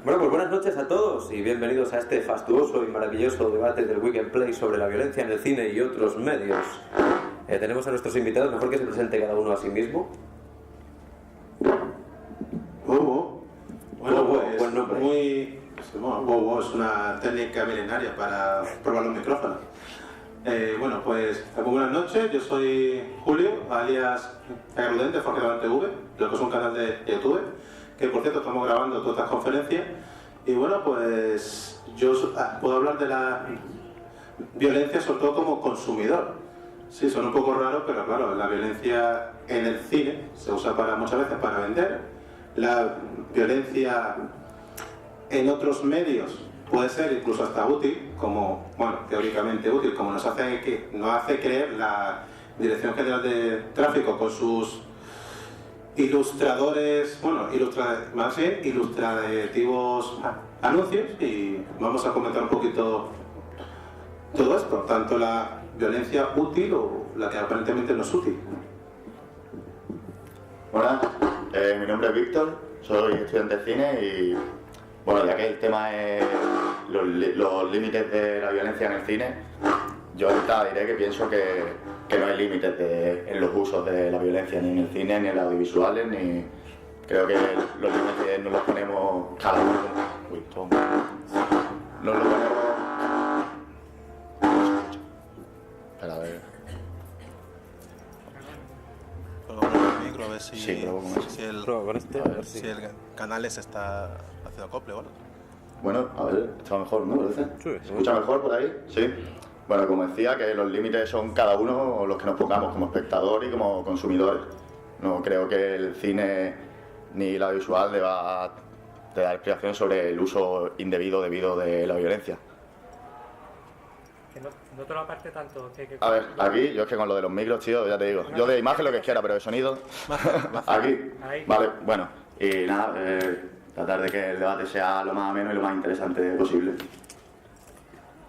Bueno, pues buenas noches a todos y bienvenidos a este fastuoso y maravilloso debate del Weekend Play sobre la violencia en el cine y otros medios. Tenemos a nuestros invitados, mejor que se presente cada uno a sí mismo. Bobo. Bueno, pues buen nombre. Bobo es una técnica milenaria para probar los micrófonos. Bueno, pues muy buenas noches, yo soy Julio, alias Agrudente, de Forjador TV, lo que es un canal de YouTube, que por cierto estamos grabando todas estas conferencias. Y bueno, pues yo puedo hablar de la violencia sobre todo como consumidor. Sí, son un poco raros, pero claro, la violencia en el cine se usa muchas veces para vender. La violencia en otros medios puede ser incluso hasta útil, como, bueno, teóricamente útil, como nos hace creer la Dirección General de Tráfico con sus ilustradores, bueno, más bien ilustrativos anuncios, y vamos a comentar un poquito todo esto, tanto la violencia útil o la que aparentemente no es útil. Hola, mi nombre es Víctor, soy estudiante de cine y bueno, ya que el tema es los límites de la violencia en el cine, yo ahorita diré que pienso que no hay límites en los usos de la violencia ni en el cine, ni en los audiovisuales, ni creo que los límites nos los ponemos cada uno. Uy, toma. Nos los ponemos. Espera, a ver. Prueba con el micro, a ver si, Sí, pruebo con eso. si el canal se está haciendo acople, ¿vale? Bueno, a ver, está mejor, ¿no? ¿Parece? Sí. ¿Se escucha mejor por ahí? Sí. Bueno, como decía, que los límites son cada uno los que nos pongamos como espectador y como consumidores. No creo que el cine ni la visual deba de dar explicaciones sobre el uso indebido debido de la violencia. Que no te lo aparte tanto. A ver, aquí, yo es que con lo de los micros, tío, ya te digo, yo de imagen lo que quiera, pero de sonido, aquí, Ahí. vale, bueno, y nada, tratar de que el debate sea lo más ameno y lo más interesante posible.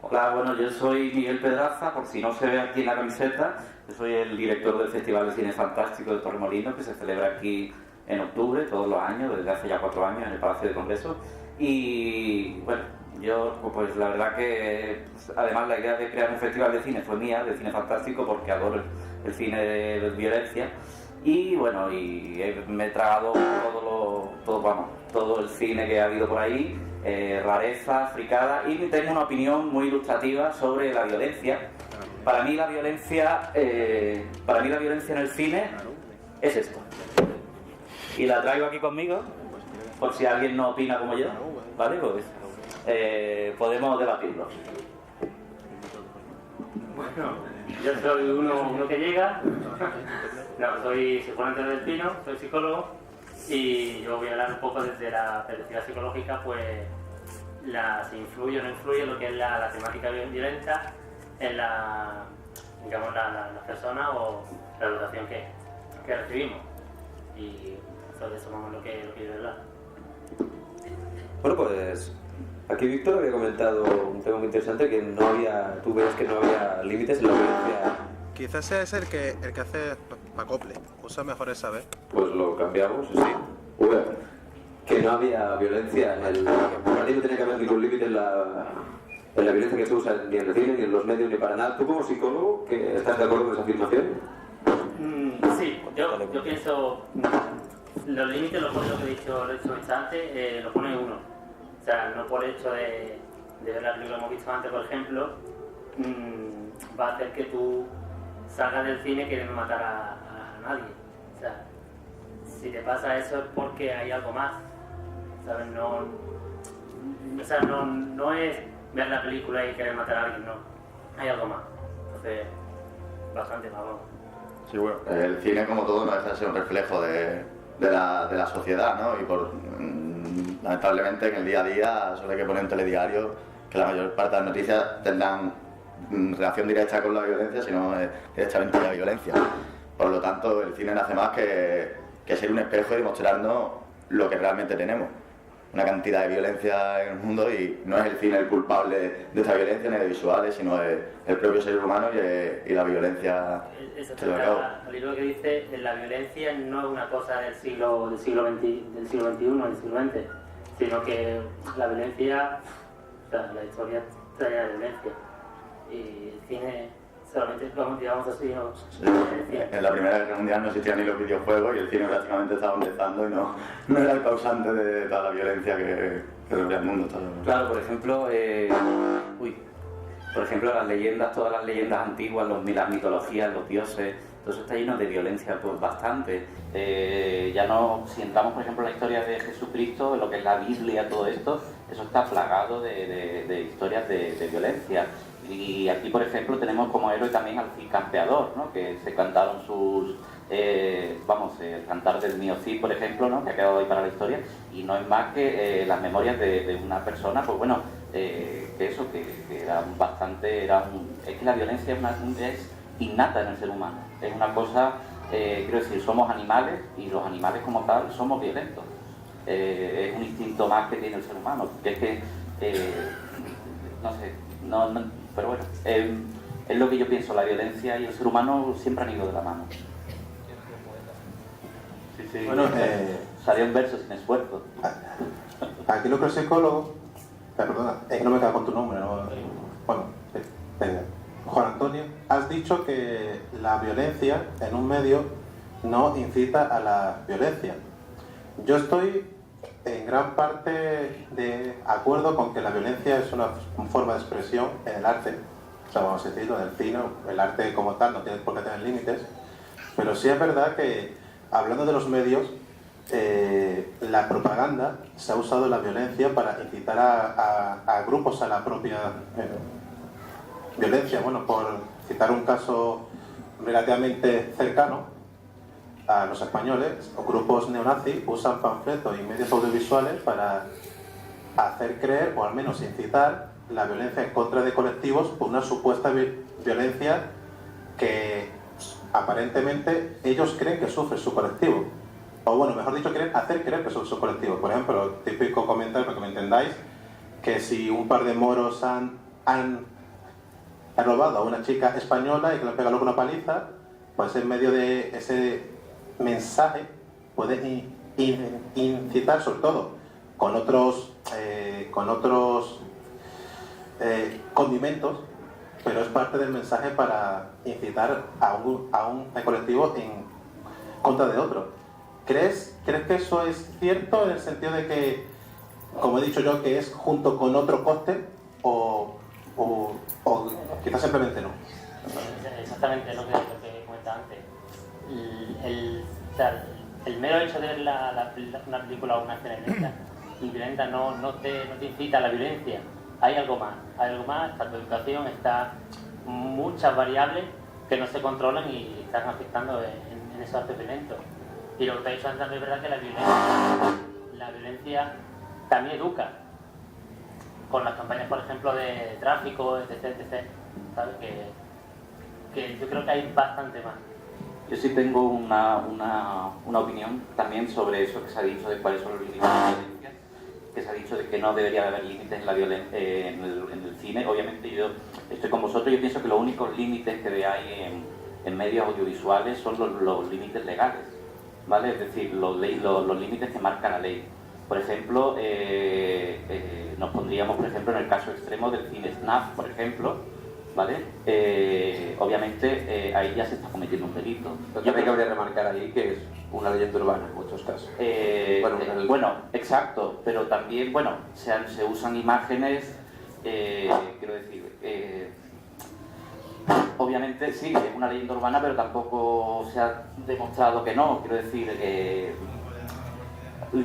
Hola, bueno, yo soy Miguel Pedraza, por si no se ve aquí en la camiseta, yo soy el director del Festival de Cine Fantástico de Torremolinos, que se celebra aquí en octubre, todos los años, desde hace ya 4 años, en el Palacio de Congreso. Y bueno, yo, pues la verdad que, además la idea de crear un festival de cine fue mía, de cine fantástico, porque adoro el cine de violencia. Y bueno, me he tragado todo el cine que ha habido por ahí, rareza, fricada, y tengo una opinión muy ilustrativa sobre la violencia. Para mí la violencia en el cine es esto. Y la traigo aquí conmigo, por si alguien no opina como yo, ¿vale? Pues podemos debatirlo. Bueno, yo soy uno que llega. No, soy psicólogo del Pino, soy psicólogo y yo voy a hablar un poco desde la perspectiva psicológica, pues si influye o no influye lo que es la temática violenta en la persona o la educación que recibimos. Y sobre eso vamos lo que yo voy a hablar. Bueno, pues aquí Víctor había comentado un tema muy interesante, que tú veías que no había límites en la violencia. Quizás sea ese el que hace acople, usa mejor esa vez. Pues lo cambiamos, sí. Que no había violencia en el... Para ti no tenía que haber ningún límite en la violencia que se usa ni en el cine, ni en los medios, ni para nada. ¿Tú como psicólogo, que estás de acuerdo con esa afirmación? Sí, yo pienso... Los límites, lo que he dicho antes, lo pone uno. O sea, no por el hecho de ver la película que hemos visto antes, por ejemplo, va a hacer que tú salgas del cine queriendo matar a nadie. O sea, si te pasa eso es porque hay algo más, ¿sabes? No es ver la película y querer matar a alguien, no. Hay algo más. Entonces, bastante más, vamos. Sí, bueno, el cine como todo no deja de ser un reflejo de la sociedad, ¿no? Y lamentablemente en el día a día solo hay que poner un telediario que la mayor parte de las noticias tendrán relación directa con la violencia, sino directamente la violencia. Por lo tanto, el cine no hace más que ser un espejo y demostrarnos lo que realmente tenemos. Una cantidad de violencia en el mundo, y no es el cine el culpable de esta violencia, ni de visuales, sino el propio ser humano y la violencia. Al libro que dice, la violencia no es una cosa del siglo XXI, del siglo XX, sino que la violencia, o sea, la historia trae la violencia y el cine solamente lo digamos así, ¿no? En la Primera Guerra Mundial no existían ni los videojuegos y el cine prácticamente estaba empezando y no era el causante de toda la violencia que rodea el mundo. Claro, por ejemplo, las leyendas, todas las leyendas antiguas, las mitologías, los dioses, todo eso está lleno de violencia, pues bastante. Si entramos, por ejemplo, en la historia de Jesucristo, en lo que es la Biblia, todo esto, eso está plagado de historias de violencia. Y aquí, por ejemplo, tenemos como héroe también al Cid Campeador, ¿no? Que se cantaron el cantar del mío Cid, por ejemplo, ¿no? Que ha quedado ahí para la historia, y no es más que las memorias de una persona, pues bueno, que era bastante, es que la violencia es innata en el ser humano, es una cosa, quiero decir, somos animales y los animales como tal somos violentos, es un instinto más que tiene el ser humano, que es que, no sé, pero bueno, es lo que yo pienso, la violencia y el ser humano siempre han ido de la mano. Sí. Bueno, salió en verso sin esfuerzo. Aquí lo que el psicólogo, perdona, es que no me queda con tu nombre, ¿no? Bueno, Juan Antonio, has dicho que la violencia en un medio no incita a la violencia. Yo estoy en gran parte de acuerdo con que la violencia es una forma de expresión en el arte, o sea, vamos a decirlo, en el cine, el arte como tal no tiene por qué tener límites, pero sí es verdad que, hablando de los medios, la propaganda se ha usado la violencia para incitar a grupos a la propia violencia. Bueno, por citar un caso relativamente cercano a los españoles, grupos neonazis usan panfletos y medios audiovisuales para hacer creer, o al menos incitar, la violencia en contra de colectivos por una supuesta violencia que aparentemente ellos creen que sufre su colectivo. O bueno, mejor dicho, quieren hacer creer que sufre su colectivo. Por ejemplo, el típico comentario, para que me entendáis, que si un par de moros han robado a una chica española y que le pega luego una paliza, pues en medio de ese mensaje puede incitar, sobre todo con otros condimentos, pero es parte del mensaje para incitar a un colectivo en contra de otro. ¿Crees que eso es cierto en el sentido de que, como he dicho yo, que es junto con otro cóctel o quizás simplemente no? Exactamente lo que comentaba antes. El mero hecho de ver una película o una escena violenta no te incita a la violencia. Hay algo más, está tu educación, está muchas variables que no se controlan y están afectando en esos actos violentos. Y lo que te he dicho antes es verdad que la violencia también educa. Con las campañas, por ejemplo, de tráfico, etc. ¿Sabes? Que yo creo que hay bastante más. Yo sí tengo una opinión también sobre eso que se ha dicho de cuáles son los límites de la violencia, que se ha dicho de que no debería haber límites en la violencia en el cine. Obviamente yo estoy con vosotros, yo pienso que los únicos límites que hay en medios audiovisuales son los límites legales, ¿vale? Es decir, los límites que marca la ley. Por ejemplo, nos pondríamos, por ejemplo, en el caso extremo del cine snuff, por ejemplo, ¿vale? Obviamente ahí ya se está cometiendo un delito. Yo también cabría remarcar ahí que es una leyenda urbana en muchos casos. Bueno, exacto, pero también, bueno, se usan imágenes, quiero decir, obviamente sí, es una leyenda urbana, pero tampoco se ha demostrado que no, quiero decir,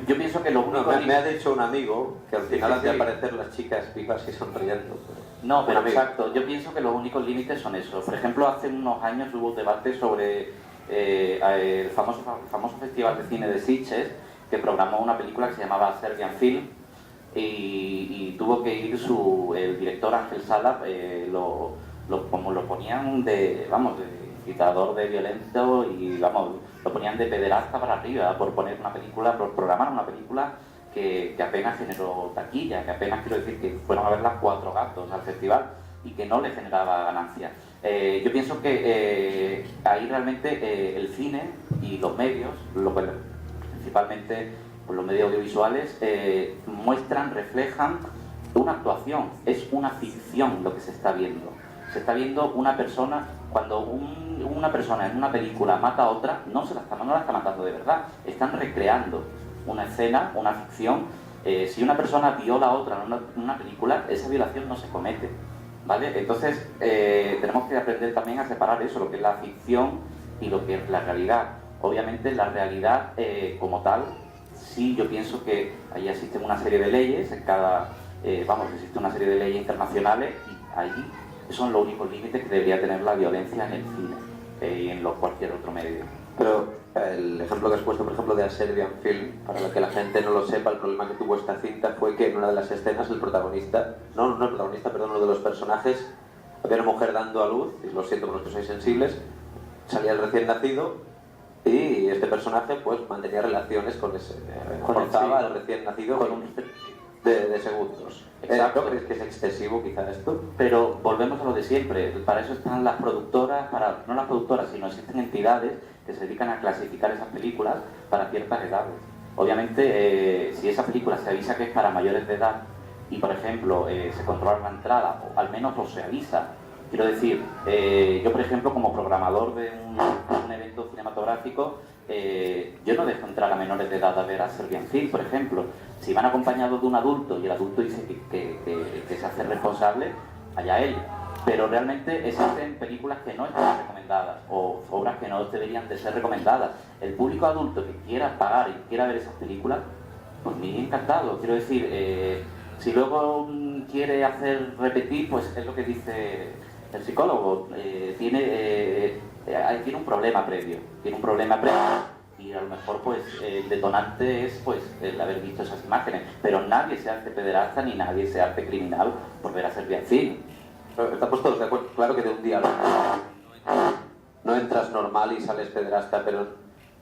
yo pienso que lo único... me ha dicho un amigo que al final han de aparecer las chicas vivas y sonriendo. No, pero exacto, yo pienso que los únicos límites son esos. Por ejemplo, hace unos años hubo un debate sobre el famoso Festival de Cine de Sitges, que programó una película que se llamaba Serbian Film, y tuvo que ir el director Ángel Sala, como lo ponían de incitador de violento, y lo ponían de pederasta para arriba por programar una película que apenas generó taquilla, que apenas, quiero decir, que fueron a ver las 4 gatos al festival y que no le generaba ganancia. Yo pienso que ahí realmente el cine y los medios, principalmente pues los medios audiovisuales muestran, reflejan una actuación, es una ficción lo que se está viendo. Se está viendo una persona, cuando una persona en una película mata a otra, no la está matando de verdad, están recreando una escena, una ficción. Si una persona viola a otra en una película, esa violación no se comete, ¿vale? Entonces tenemos que aprender también a separar eso, lo que es la ficción y lo que es la realidad. Obviamente la realidad como tal, sí, yo pienso que ahí existen una serie de leyes, existe una serie de leyes internacionales y ahí son los únicos límites que debería tener la violencia en el cine y en cualquier otro medio. Pero el ejemplo que has puesto, por ejemplo, de A Serbian Film, para que la gente no lo sepa, el problema que tuvo esta cinta fue que en una de las escenas uno de los personajes, había una mujer dando a luz, y lo siento por los que sois sensibles, salía el recién nacido y este personaje pues mantenía relaciones forzaba al recién nacido con un de segundos. ¿No crees que es excesivo quizá esto? Pero volvemos a lo de siempre, para eso están las productoras, no las productoras, sino existen entidades que se dedican a clasificar esas películas para ciertas edades. Obviamente, si esa película se avisa que es para mayores de edad y, por ejemplo, se controla la entrada, o al menos se avisa. Quiero decir, yo, por ejemplo, como programador de un evento cinematográfico, yo no dejo entrar a menores de edad a ver a Serbian Film, por ejemplo. Si van acompañados de un adulto y el adulto dice que se hace responsable, allá él. Pero realmente existen películas que no están recomendadas o obras que no deberían de ser recomendadas. El público adulto que quiera pagar y quiera ver esas películas, pues me encantado. Quiero decir, si luego quiere hacer repetir, pues es lo que dice el psicólogo. Tiene un problema previo. Y a lo mejor pues el detonante es pues el haber visto esas imágenes. Pero nadie se hace pederasta ni nadie se hace criminal por ver a Serbian Film. Estamos todos de acuerdo. Claro que de un día no entras normal y sales pederasta, pero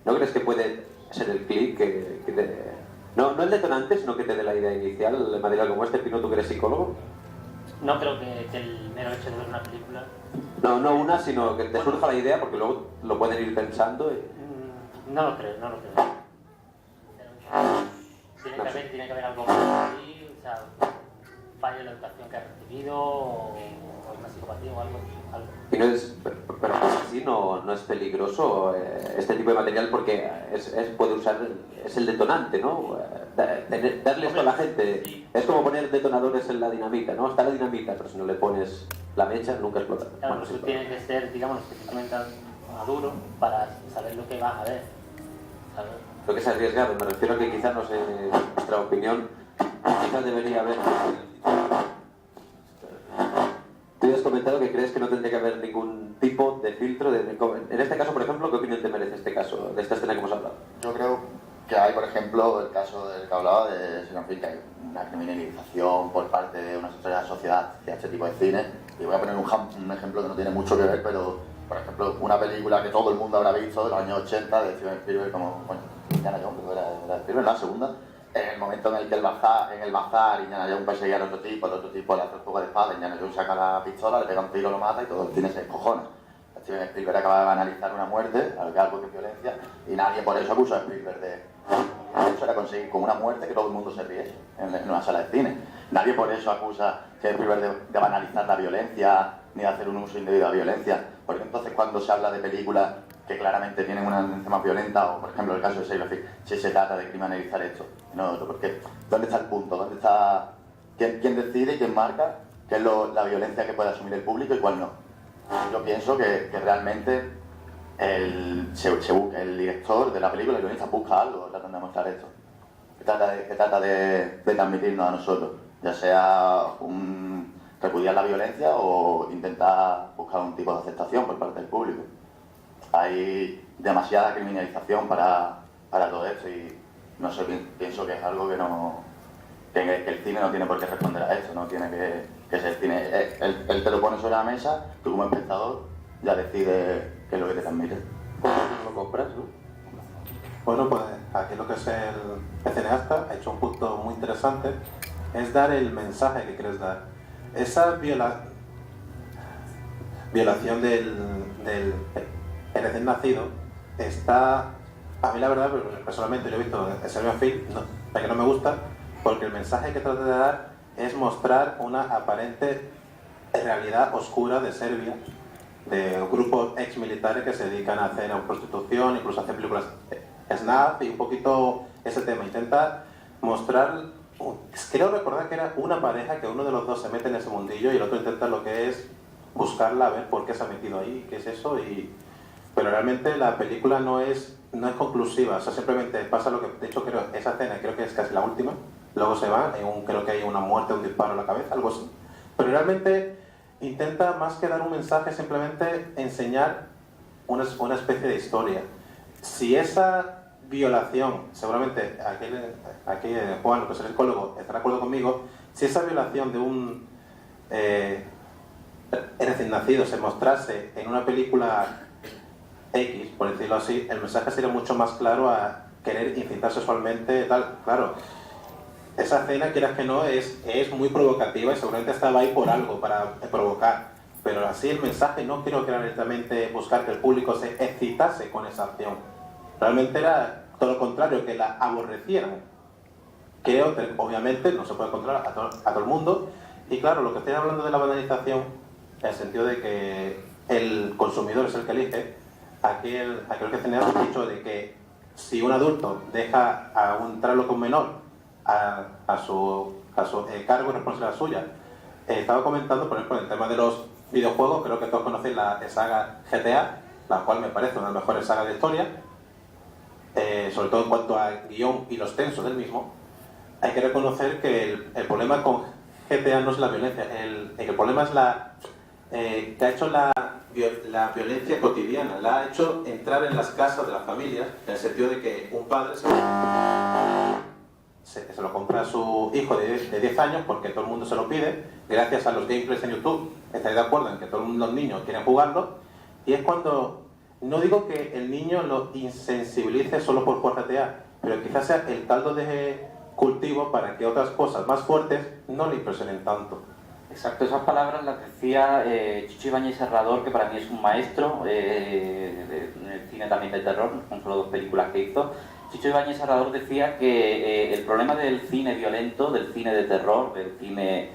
¿no crees que puede ser el clic no el detonante, sino que te dé la idea inicial, el material como este? Pino, tú que eres psicólogo. No creo que el mero hecho de ver una película... No una, sino que te surja la idea, porque luego lo pueden ir pensando y... No lo creo. Tiene que haber algo ahí, o sea, fallo en la educación que ha recibido o una psicopatía o algo. Y no es, pero así no es peligroso este tipo de material, porque puede usar, es el detonante, ¿no? Darle esto a la gente, sí. Es como poner detonadores en la dinamita, ¿no? Está la dinamita, pero si no le pones la mecha nunca explota. Claro, bueno, tú tienes que ser, digamos, específicamente maduro para saber lo que vas a ver, ¿sabes? Lo que es arriesgado, me refiero a que quizás, no sé, nuestra opinión, quizás debería haber... Tú has comentado que crees que no tendría que haber ningún tipo de filtro. En este caso, por ejemplo, ¿qué opinión te merece este caso, de esta escena que hemos hablado? Yo creo que hay, por ejemplo, el caso del que hablaba de Serbian Film, que hay una criminalización por parte de una sociedad hacia este tipo de cine. Y voy a poner un ejemplo que no tiene mucho que ver, pero, por ejemplo, una película que todo el mundo habrá visto de los años 80 de Steven Spielberg, como Indiana Jones, era Spielberg, la segunda. En el momento en el que en el bazar Indiana Jones perseguía al otro tipo le hace el juego de espada, Indiana Jones saca la pistola, le pega un tiro, lo mata y todo el cine se descojona. Steven Spielberg acaba de banalizar una muerte, algo que es violencia, y nadie por eso acusa a Spielberg de eso. Era conseguir con una muerte que todo el mundo se ríe en una sala de cine. Nadie por eso acusa a Spielberg de banalizar la violencia ni de hacer un uso indebido de la violencia. Porque entonces cuando se habla de películas que claramente tienen una tendencia más violenta, o por ejemplo el caso de Serbian Film, si se trata de criminalizar esto, no otro, porque ¿dónde está el punto? ¿Dónde está quién decide y quién marca qué es la violencia que puede asumir el público y cuál no? Yo pienso que realmente el director de la película, el guionista, busca algo tratando de mostrar esto, que trata de transmitirnos a nosotros, ya sea repudiar la violencia o intentar buscar un tipo de aceptación por parte del público. Hay demasiada criminalización para todo esto y no sé, pienso que es algo que el cine no tiene por qué responder a esto, no tiene que ser cine. Él te lo pone sobre la mesa, tú como espectador ya decides qué es lo que te transmite. Lo compras, ¿no? Bueno, pues aquí lo que es el cineasta ha hecho un punto muy interesante, es dar el mensaje que quieres dar. Esa violación del recién nacido está A mí la verdad, personalmente yo he visto el Serbian Film, la que no me gusta, porque el mensaje que trata de dar es mostrar una aparente realidad oscura de Serbia, de grupos ex-militares que se dedican a hacer prostitución, incluso a hacer películas snuff y un poquito ese tema. Intenta mostrar, creo recordar que era una pareja que uno de los dos se mete en ese mundillo y el otro intenta lo que es buscarla, a ver por qué se ha metido ahí, qué es eso, pero realmente la película no es conclusiva, o sea, simplemente pasa lo que, de hecho creo, esa escena creo que es casi la última, luego se va, creo que hay una muerte, un disparo en la cabeza, algo así, pero realmente intenta más que dar un mensaje, simplemente enseñar una especie de historia. Si esa violación, seguramente aquí Juan, que es el psicólogo, está de acuerdo conmigo, si esa violación de un recién nacido se mostrase en una película X, por decirlo así, el mensaje sería mucho más claro a querer incitar sexualmente, tal, claro. Esa escena, quieras que no, es muy provocativa y seguramente estaba ahí por algo, para provocar. Pero así el mensaje no creo que era directamente buscar que el público se excitase con esa acción. Realmente era todo lo contrario, que la aborrecieran. Creo que obviamente no se puede controlar a todo el mundo. Y claro, lo que estoy hablando de la banalización, en el sentido de que el consumidor es el que elige, aquel que tenía el dicho de que si un adulto deja a entrarlo con menor a su cargo y responsabilidad suya. Estaba comentando, por ejemplo, el tema de los videojuegos, creo que todos conocéis la saga GTA, la cual me parece una de las mejores sagas de historia, sobre todo en cuanto a guión y los tensos del mismo. Hay que reconocer que el problema con GTA no es la violencia, el problema es que ha hecho la violencia cotidiana, la ha hecho entrar en las casas de las familias, en el sentido de que un padre se lo compra a su hijo de 10 años porque todo el mundo se lo pide, gracias a los gameplays en YouTube. Estáis de acuerdo en que todos los niños quieren jugarlo, y es cuando, no digo que el niño lo insensibilice solo por jugar GTA, pero quizás sea el caldo de cultivo para que otras cosas más fuertes no le impresionen tanto. Exacto, esas palabras las decía Chicho Ibáñez Serrador, que para mí es un maestro en el cine también de terror, con solo 2 películas que hizo. Chicho Ibáñez Serrador decía que el problema del cine violento, del cine de terror, del cine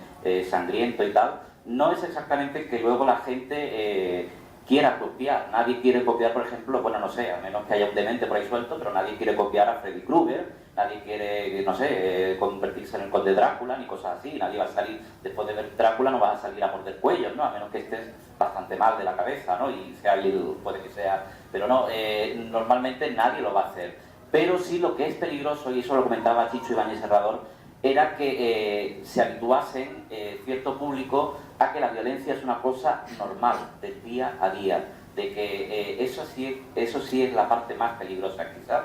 sangriento y tal, no es exactamente que luego la gente quiera copiar. Nadie quiere copiar, por ejemplo, bueno, no sé, a menos que haya un demente por ahí suelto, pero nadie quiere copiar a Freddy Krueger, nadie quiere, no sé, convertirse en el conde Drácula, ni cosas así. Nadie va a salir, después de ver Drácula, no va a salir a morder cuellos, ¿no? A menos que estés bastante mal de la cabeza, ¿no? Y sea, puede que sea, pero no, normalmente nadie lo va a hacer. Pero sí lo que es peligroso, y eso lo comentaba Chicho Ibáñez Serrador, era que se habituasen cierto público a que la violencia es una cosa normal, del día a día, de que eso sí es la parte más peligrosa quizás,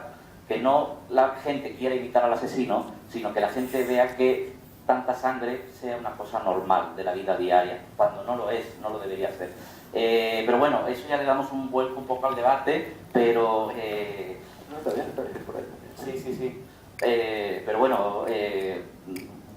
que no la gente quiera imitar al asesino, sino que la gente vea que tanta sangre sea una cosa normal de la vida diaria, cuando no lo es, no lo debería ser. Pero bueno, eso ya le damos un vuelco un poco al debate, pero... Está bien por ahí. Sí. Pero bueno,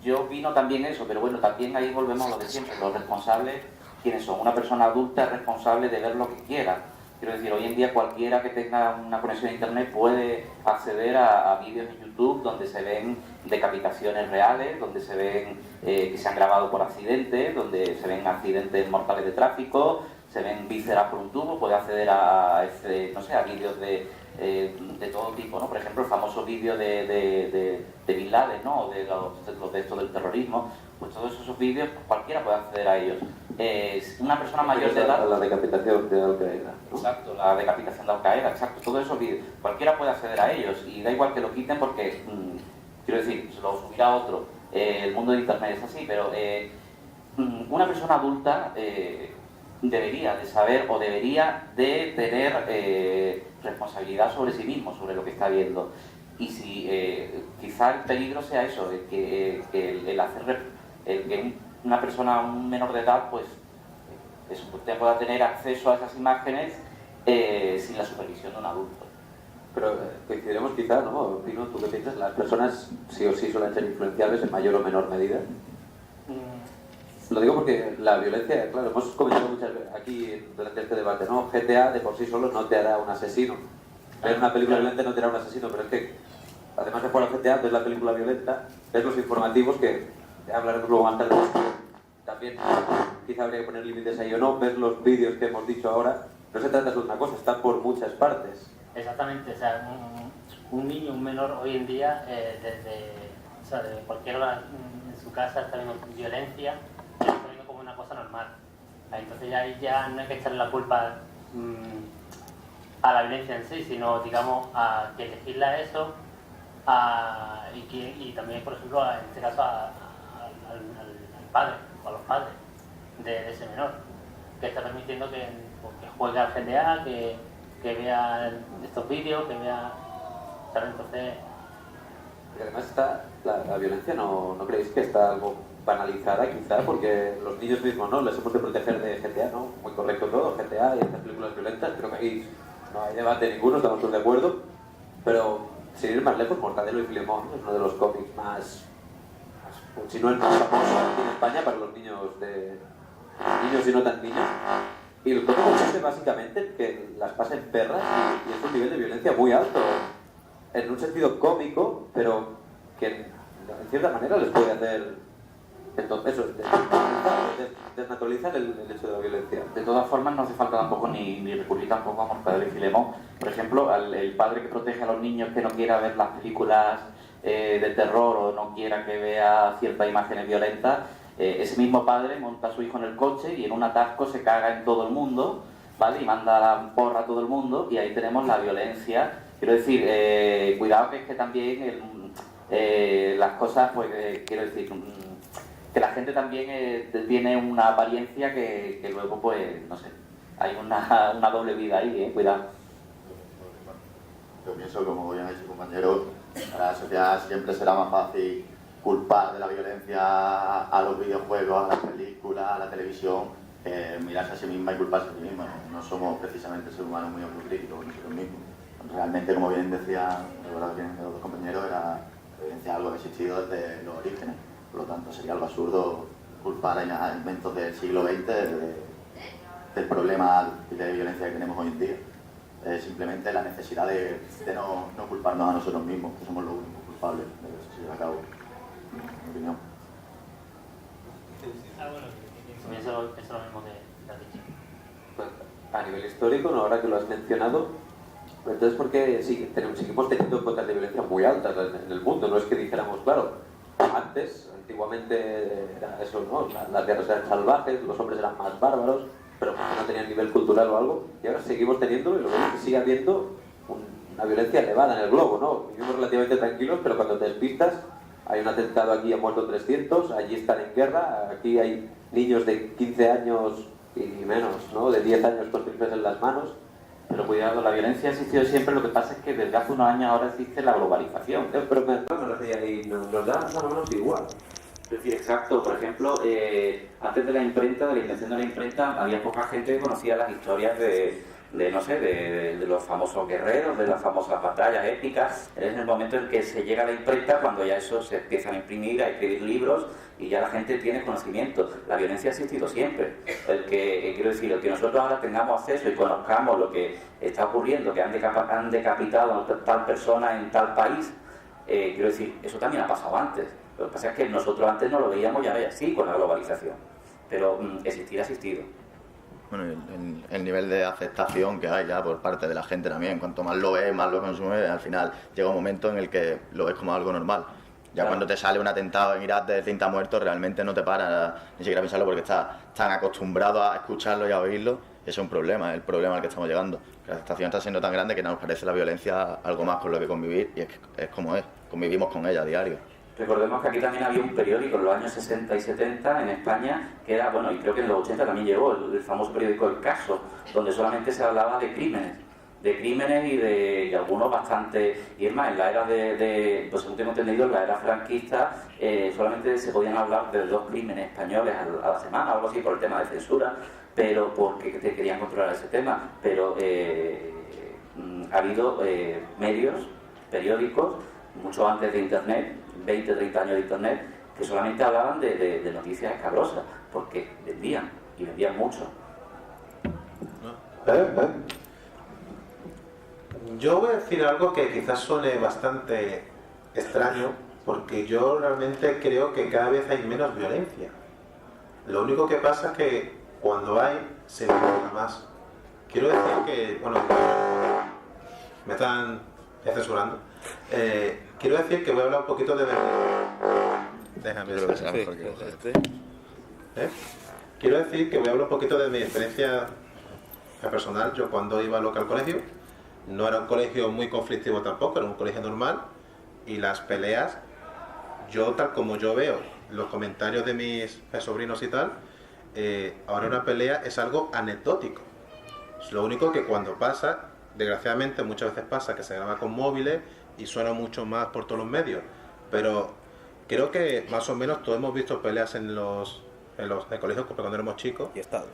yo opino también eso, pero bueno, también ahí volvemos a lo de siempre. Los responsables, ¿quiénes son? Una persona adulta es responsable de ver lo que quiera. Quiero decir, hoy en día cualquiera que tenga una conexión a internet puede acceder a vídeos en YouTube donde se ven decapitaciones reales, donde se ven que se han grabado por accidentes, donde se ven accidentes mortales de tráfico, se ven vísceras por un tubo, puede acceder a vídeos de todo tipo, ¿no? Por ejemplo, el famoso vídeo de Bin Laden, ¿no? De los de esto del terrorismo, pues todos esos vídeos, pues cualquiera puede acceder a ellos. Una persona mayor de edad... La decapitación de Al-Qaeda, ¿no? Exacto, la decapitación de Al-Qaeda, exacto, todos esos vídeos, cualquiera puede acceder a ellos, y da igual que lo quiten porque, quiero decir, se lo subirá otro. El mundo de internet es así, pero una persona adulta debería de saber o debería de tener responsabilidad sobre sí mismo, sobre lo que está viendo. Y si quizá el peligro sea eso, que una persona, un menor de edad, pues usted pueda tener acceso a esas imágenes sin la supervisión de un adulto. Pero coincidiremos quizá, ¿no? Pino, ¿tú qué piensas? ¿Las personas sí o sí suelen ser influenciables en mayor o menor medida? Lo digo porque la violencia, claro, hemos comentado muchas veces aquí durante este debate, ¿no? GTA de por sí solo no te hará un asesino. ver una película violenta y no tirar a un asesino, pero es que además de jugar al GTA, ves la película violenta, ves los informativos que hablaremos luego más tarde. También quizá habría que poner límites ahí o no, ves los vídeos que hemos dicho ahora, no se trata de una cosa, está por muchas partes. Exactamente, o sea, un niño, un menor hoy en día, de cualquier hora en su casa está viendo violencia, lo está viendo como una cosa normal. Entonces ya no hay que echarle la culpa a la violencia en sí, sino, digamos, a que legisla eso y también, por ejemplo, en este caso al padre o a los padres de ese menor, que está permitiendo que juegue al GTA, que vea estos vídeos, que vea... ¿sabes? Entonces... Y además está, la violencia no creéis que está algo banalizada quizá, porque los niños mismos no les hemos de proteger de GTA, ¿no? Muy correcto todo, GTA y estas películas violentas, creo que ahí no hay debate ninguno, estamos todos de acuerdo, pero sin ir más lejos, Mortadelo y Filemón es uno de los cómics más si no el más famoso aquí en España para los niños y no tan niños. Y el cómic consiste básicamente que las pasen perras y es un nivel de violencia muy alto, en un sentido cómico, pero que en cierta manera les puede hacer, entonces eso, desnaturalizar el hecho de la violencia. De todas formas, no hace falta tampoco ni recurrir tampoco a Mortadelo y Filemón. Por ejemplo, el padre que protege a los niños que no quiera ver las películas de terror o no quiera que vea ciertas imágenes violentas, ese mismo padre monta a su hijo en el coche y en un atasco se caga en todo el mundo, ¿vale? Y manda la porra a todo el mundo, y ahí tenemos la violencia. Quiero decir, cuidado que es que también las cosas, pues quiero decir, que la gente también tiene una apariencia que luego, pues, no sé, hay una doble vida ahí, cuidado. Yo pienso, como bien ha dicho el compañero, para la sociedad siempre será más fácil culpar de la violencia a los videojuegos, a las películas, a la televisión, mirarse a sí misma y culparse a sí misma. No somos precisamente seres humanos muy autocríticos nosotros mismos. Realmente, como bien decía, recuerdo que los dos compañeros, la violencia es algo que ha existido desde los orígenes. Por lo tanto, sería algo absurdo culpar a inventos del siglo XX del problema de violencia que tenemos hoy en día. Es simplemente la necesidad de no culparnos a nosotros mismos, que somos los únicos culpables de que eso se lleve a cabo, en mi opinión. Eso es lo mismo que has dicho. Pues, a nivel histórico, ¿no? Ahora que lo has mencionado, entonces, ¿por qué seguimos teniendo cotas de violencia muy altas en el mundo? No es que dijéramos, claro, antes, antiguamente era eso, ¿no? Las guerras eran salvajes, los hombres eran más bárbaros, pero porque no tenían nivel cultural o algo, y ahora seguimos teniendo, y lo vemos que sigue habiendo una violencia elevada en el globo, ¿no? Vivimos relativamente tranquilos, pero cuando te despistas, hay un atentado aquí, han muerto 300, allí están en guerra, aquí hay niños de 15 años y menos, ¿no? De 10 años con rifles en las manos. Pero cuidado, la violencia ha existido siempre, lo que pasa es que desde hace unos años ahora existe la globalización. Pero nos da más o menos igual. Es decir, exacto, por ejemplo, antes de la imprenta, de la invención de la imprenta, había poca gente que conocía las historias de los famosos guerreros, de las famosas batallas épicas. Es en el momento en que se llega a la imprenta cuando ya eso se empiezan a imprimir, a escribir libros y ya la gente tiene conocimiento. La violencia ha existido siempre. Quiero decir, el que nosotros ahora tengamos acceso y conozcamos lo que está ocurriendo, que han decapitado a tal persona en tal país, quiero decir, eso también ha pasado antes. Lo que pasa es que nosotros antes no lo veíamos ya así con la globalización, pero existir ha existido. Bueno, el nivel de aceptación que hay ya por parte de la gente también, cuanto más lo ves, más lo consumes, al final llega un momento en el que lo ves como algo normal. Ya cuando te sale un atentado en Irak de 30 muertos, realmente no te paras ni siquiera a pensarlo porque estás tan acostumbrado a escucharlo y a oírlo. Eso es un problema, es el problema al que estamos llegando. La aceptación está siendo tan grande que nos parece la violencia algo más con lo que convivir, y es como es, convivimos con ella a diario. Recordemos que aquí también había un periódico en los años 60 y 70 en España, que era, bueno, y creo que en los 80 también llegó, el famoso periódico El Caso, donde solamente se hablaba de crímenes y algunos bastante, y es más, en la era pues según tengo entendido, en la era franquista solamente se podían hablar de 2 crímenes españoles a la semana, algo así, por el tema de censura, pero porque te querían controlar ese tema, pero ha habido medios, periódicos, mucho antes de Internet, 20, 30 años de Internet, que solamente hablaban de noticias escabrosas, porque vendían, y vendían mucho. Yo voy a decir algo que quizás suene bastante extraño, porque yo realmente creo que cada vez hay menos violencia. Lo único que pasa es que cuando hay, se violenta más. Quiero decir que, bueno, me están censurando. Quiero decir que voy a hablar un poquito de... Déjame ver. Quiero decir que voy a hablar un poquito de mi experiencia personal. Yo cuando iba al local colegio, no era un colegio muy conflictivo tampoco, era un colegio normal, y las peleas, yo tal como yo veo los comentarios de mis sobrinos y tal, ahora una pelea es algo anecdótico. Es lo único que cuando pasa, desgraciadamente muchas veces pasa que se graba con móviles y suena mucho más por todos los medios, pero creo que más o menos todos hemos visto peleas en los colegios cuando éramos chicos. Y estado.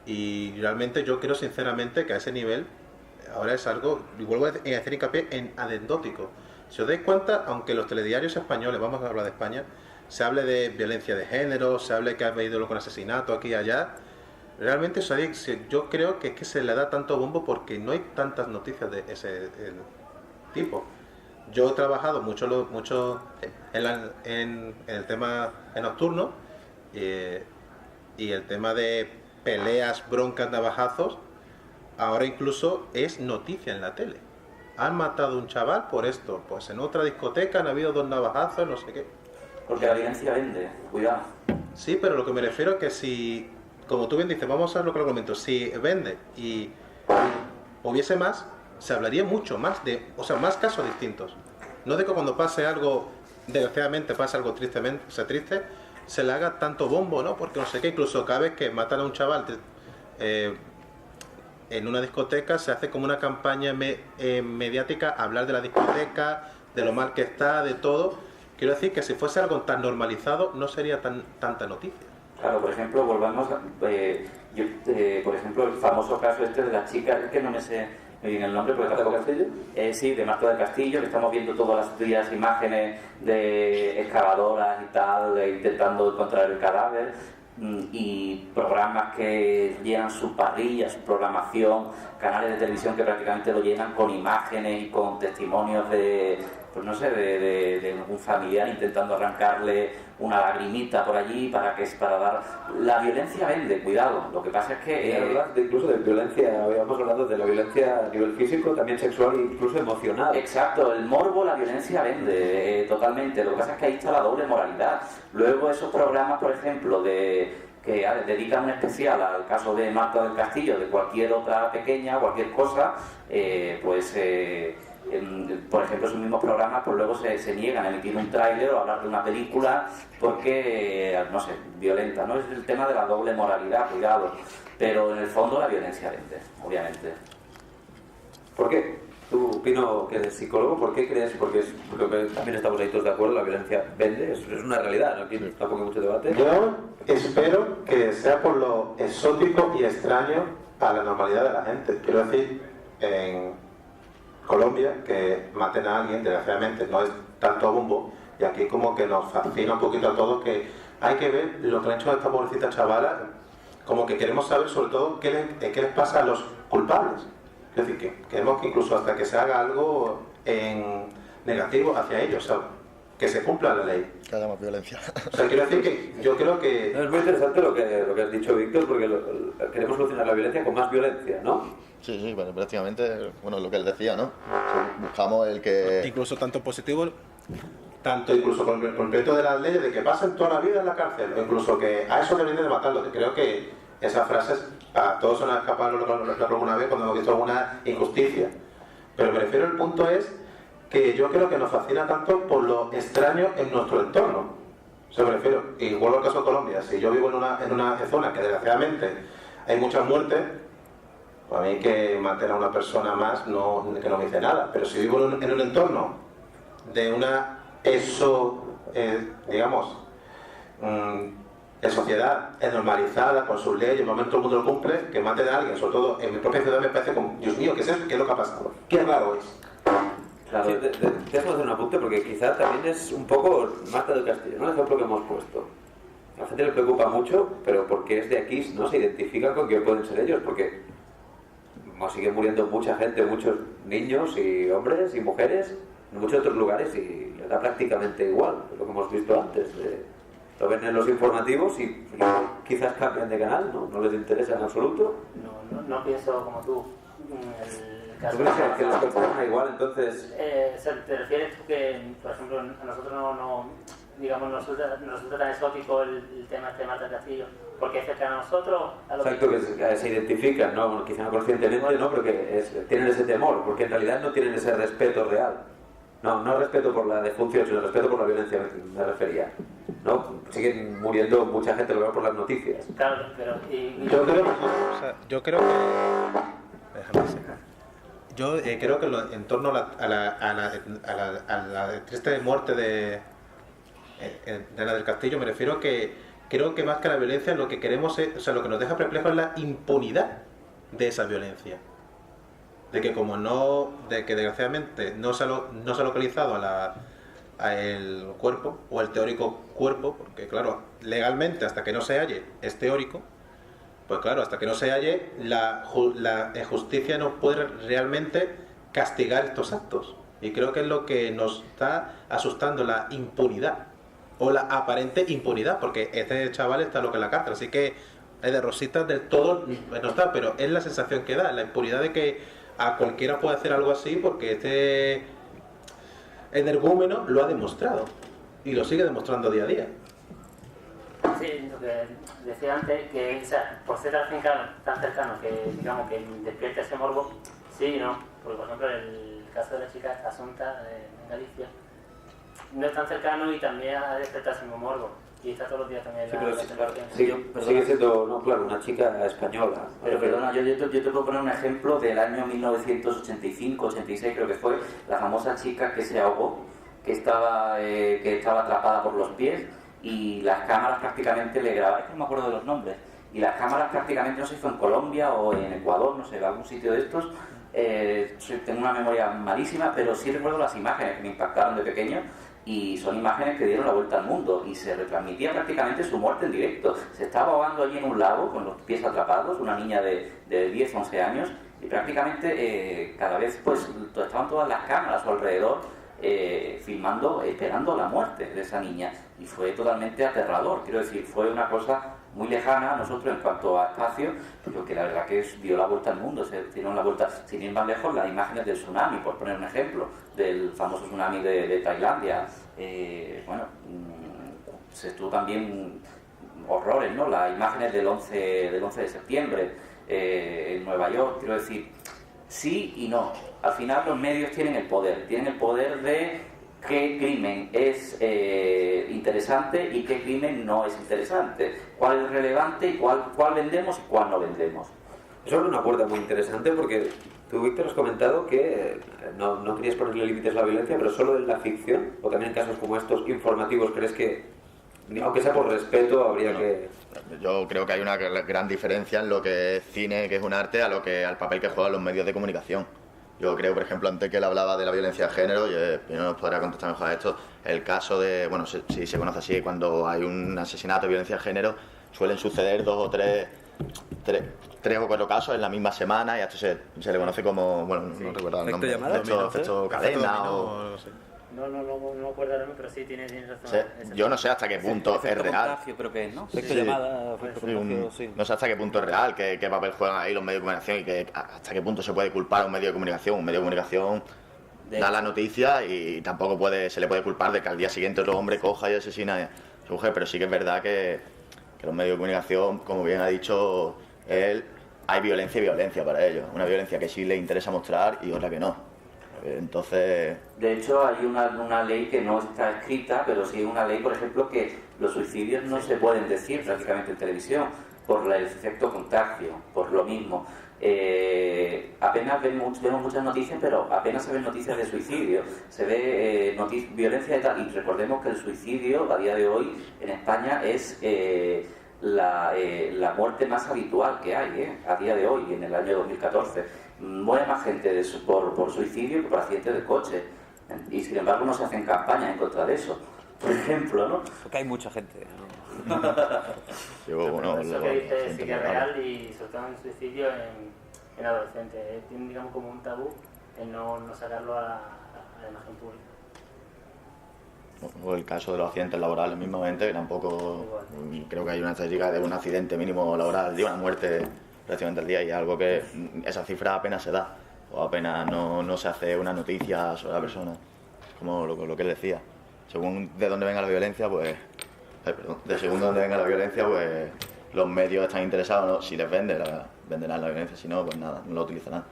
Y realmente yo creo sinceramente que a ese nivel ahora es algo, y vuelvo a hacer hincapié en anecdótico. Si os dais cuenta, aunque los telediarios españoles, vamos a hablar de España, se hable de violencia de género, se hable que ha habido con asesinato aquí y allá, realmente yo creo que es que se le da tanto bombo porque no hay tantas noticias de ese tipo. Yo he trabajado mucho en el tema nocturno, y el tema de peleas, broncas, navajazos, ahora incluso es noticia en la tele. Han matado a un chaval por esto, pues en otra discoteca han habido 2 navajazos, no sé qué. Porque la violencia vende, cuidado. Sí, pero lo que me refiero es que si, como tú bien dices, vamos a ver lo que argumento, si vende y hubiese más, se hablaría mucho más más casos distintos. No de que cuando pase algo, desgraciadamente pase algo triste, se le haga tanto bombo, ¿no? Porque no sé qué, incluso cada vez que matan a un chaval en una discoteca se hace como una campaña mediática, hablar de la discoteca, de lo mal que está, de todo. Quiero decir que si fuese algo tan normalizado no sería tanta noticia. Claro, por ejemplo, volvamos a... por ejemplo, el famoso caso este de la chica, es que no me sé muy bien el nombre, porque ¿Marta del Castillo? Sí, de Marta del Castillo, que estamos viendo todas las días imágenes de excavadoras y tal, intentando encontrar el cadáver, y programas que llenan sus parrillas, su programación, canales de televisión que prácticamente lo llenan con imágenes y con testimonios de, pues no sé, de algún familiar intentando arrancarle una lagrimita por allí para dar... La violencia vende, cuidado. Lo que pasa es que... incluso de violencia, habíamos hablado de la violencia a nivel físico, también sexual e incluso emocional. Exacto, el morbo, la violencia vende totalmente. Lo que pasa es que ahí está la doble moralidad. Luego esos programas, por ejemplo, que dedican un especial al caso de Marta del Castillo, de cualquier otra pequeña, cualquier cosa, por ejemplo, esos mismos programas pues luego se niegan a emitir un tráiler o a hablar de una película porque, no sé, violenta, ¿no? Es el tema de la doble moralidad, cuidado. Pero en el fondo la violencia vende, obviamente. ¿Por qué? Tú, Pino, que eres psicólogo, ¿por qué crees? Porque también estamos ahí todos de acuerdo, la violencia vende, es una realidad, ¿no? Aquí tampoco hay mucho debate. Yo espero que sea por lo exótico y extraño a la normalidad de la gente. Quiero decir, en Colombia, que maten a alguien, desgraciadamente, no es tanto bombo, y aquí como que nos fascina un poquito a todos que hay que ver lo que han hecho a esta pobrecita chavala, como que queremos saber sobre todo qué les pasa a los culpables. Es decir, que queremos que incluso hasta que se haga algo en negativo hacia ellos, o sea, que se cumpla la ley. Que haya más violencia. O sea, quiero decir que yo creo que... No, es muy interesante lo que has dicho, Víctor, porque queremos solucionar la violencia con más violencia, ¿no? Sí, bueno, prácticamente, bueno, lo que él decía, ¿no? Buscamos el que... Incluso tanto positivo, incluso con el completo de las leyes de que pasen toda la vida en la cárcel, o incluso que a eso deberían de matarlo. Creo que esas frases a todos se nos ha escapado alguna vez cuando hemos visto alguna injusticia. Pero me refiero, el punto es que yo creo que nos fascina tanto por lo extraño en nuestro entorno. O sea, me refiero, y vuelvo al caso de Colombia, si yo vivo en una zona que desgraciadamente hay muchas muertes, pues a mí que maten a una persona más que no me dice nada. Pero si vivo en un entorno de una sociedad normalizada con sus leyes, en el momento todo el mundo lo cumple, que maten a alguien, sobre todo en mi propia ciudad, me parece como, Dios mío, ¿qué es eso? ¿Qué es lo que ha pasado? ¿Qué raro es? Claro, déjame hacer un apunte porque quizá también es un poco Marta del Castillo, ¿no? El ejemplo que hemos puesto. A la gente le preocupa mucho, pero porque es de aquí no se identifica con quién pueden ser ellos, porque como sigue muriendo mucha gente, muchos niños y hombres y mujeres en muchos otros lugares, y les da prácticamente igual, lo que hemos visto antes. Lo ven en los informativos y quizás cambian de canal, ¿no? No les interesa en absoluto. No pienso como tú. ¿Tú crees que les consterna igual, entonces? ¿Te refieres tú que, por ejemplo, a nosotros digamos, nos resulta tan exótico el tema de Marta del Castillo, porque es cercano a nosotros? Exacto, que se identifican, ¿no? Bueno, quizá no conscientemente, ¿no? Pero que tienen ese temor, porque en realidad no tienen ese respeto real. No respeto por la defunción, sino respeto por la violencia, me refería. ¿No? Siguen muriendo mucha gente, lo veo por las noticias. Claro, pero... Yo creo que... Déjame decir. Yo creo que en torno a la triste muerte de Ana del Castillo, me refiero que creo que más que la violencia lo que queremos es, o sea, lo que nos deja perplejos es la impunidad de esa violencia. De que desgraciadamente no se ha localizado a el cuerpo o el teórico cuerpo, porque claro, legalmente hasta que no se halle es teórico. Pues claro, hasta que no se halle, la justicia no puede realmente castigar estos actos. Y creo que es lo que nos está asustando, la impunidad. O la aparente impunidad, porque este chaval está loco en la cárcel. Así que de rositas del todo no está, pero es la sensación que da, la impunidad de que a cualquiera puede hacer algo así, porque este energúmeno lo ha demostrado. Y lo sigue demostrando día a día. Sí, lo que decía antes, que o sea, por ser tan cercano, que digamos que despierta ese morbo, sí y no. Porque por ejemplo el caso de la chica Asunta en Galicia no es tan cercano y también ha despertado ese mismo morbo. Y está todos los días también sigue siendo, no, claro, una chica española. Pero perdona, yo te puedo poner un ejemplo del año 1985-86, creo que fue, la famosa chica que se ahogó, que estaba atrapada por los pies, y las cámaras prácticamente le grababan, es que no me acuerdo de los nombres, y las cámaras prácticamente, no sé si fue en Colombia o en Ecuador, no sé, en algún sitio de estos, tengo una memoria malísima, pero sí recuerdo las imágenes que me impactaron de pequeño, y son imágenes que dieron la vuelta al mundo, y se retransmitía prácticamente su muerte en directo. Se estaba ahogando allí en un lago con los pies atrapados, una niña de 10-11 años, y prácticamente cada vez pues estaban todas las cámaras a su alrededor filmando, esperando la muerte de esa niña, y fue totalmente aterrador. Quiero decir, fue una cosa muy lejana a nosotros en cuanto a espacio, pero que la verdad que dio la vuelta al mundo, se dieron la vuelta. Sin ir más lejos, las imágenes del tsunami, por poner un ejemplo, del famoso tsunami de Tailandia, se estuvo también horrores, ¿no? Las imágenes del 11 de septiembre en Nueva York. Quiero decir, sí y no. Al final los medios tienen el poder de qué crimen es interesante y qué crimen no es interesante, cuál es relevante y cuál vendemos y cuál no vendemos. Eso abre una puerta muy interesante, porque tú, Víctor, has comentado que no querías ponerle límites a la violencia, pero solo en la ficción, o también en casos como estos informativos, ¿crees que, aunque sea por respeto, habría que...? Yo creo que hay una gran diferencia en lo que es cine, que es un arte, al papel que juegan los medios de comunicación. Yo creo, por ejemplo, antes que él hablaba de la violencia de género, y no nos podrá contestar mejor a esto, el caso de, bueno, si se conoce así, cuando hay un asesinato de violencia de género, suelen suceder 2 o 3 o 4 casos en la misma semana, y a esto se le conoce como, bueno, no recuerdo el nombre, efecto cadena o... No me acuerdo ahora, pero sí tiene razón. Sí, yo no sé hasta qué punto es real. Creo que es, ¿no? No sé hasta qué punto es real, qué papel juegan ahí los medios de comunicación, y hasta qué punto se puede culpar a un medio de comunicación. Un medio de comunicación da la noticia y tampoco se le puede culpar de que al día siguiente otro hombre coja y asesina a su mujer, pero sí que es verdad que los medios de comunicación, como bien ha dicho él, hay violencia y violencia para ellos. Una violencia que sí les interesa mostrar y otra que no. Entonces... De hecho, hay una ley que no está escrita, pero sí una ley, por ejemplo, que los suicidios no se pueden decir prácticamente en televisión por el efecto contagio, por lo mismo. Apenas vemos muchas noticias, pero apenas se ven noticias de suicidio. Se ve violencia y tal. Y recordemos que el suicidio a día de hoy en España es la muerte más habitual que hay a día de hoy, en el año 2014. Muere más gente por suicidio que por accidentes de coche, y sin embargo no se hacen campañas en contra de eso, por ejemplo, ¿no? Porque hay mucha gente, ¿no? Eso que dice sí que es real, y sobre todo en suicidio en adolescentes. Tienen, digamos, como un tabú en no sacarlo a la imagen pública. O el caso de los accidentes laborales mismamente, que tampoco creo que hay una estadística de un accidente mínimo laboral, de una muerte prácticamente al día, y es algo que esa cifra apenas se da, o apenas no se hace una noticia sobre la persona, como lo que él decía. Según de dónde venga la violencia, pues... según de dónde venga la violencia, pues los medios están interesados, ¿no? Si les venderán la violencia, si no, pues nada, no lo utilizarán.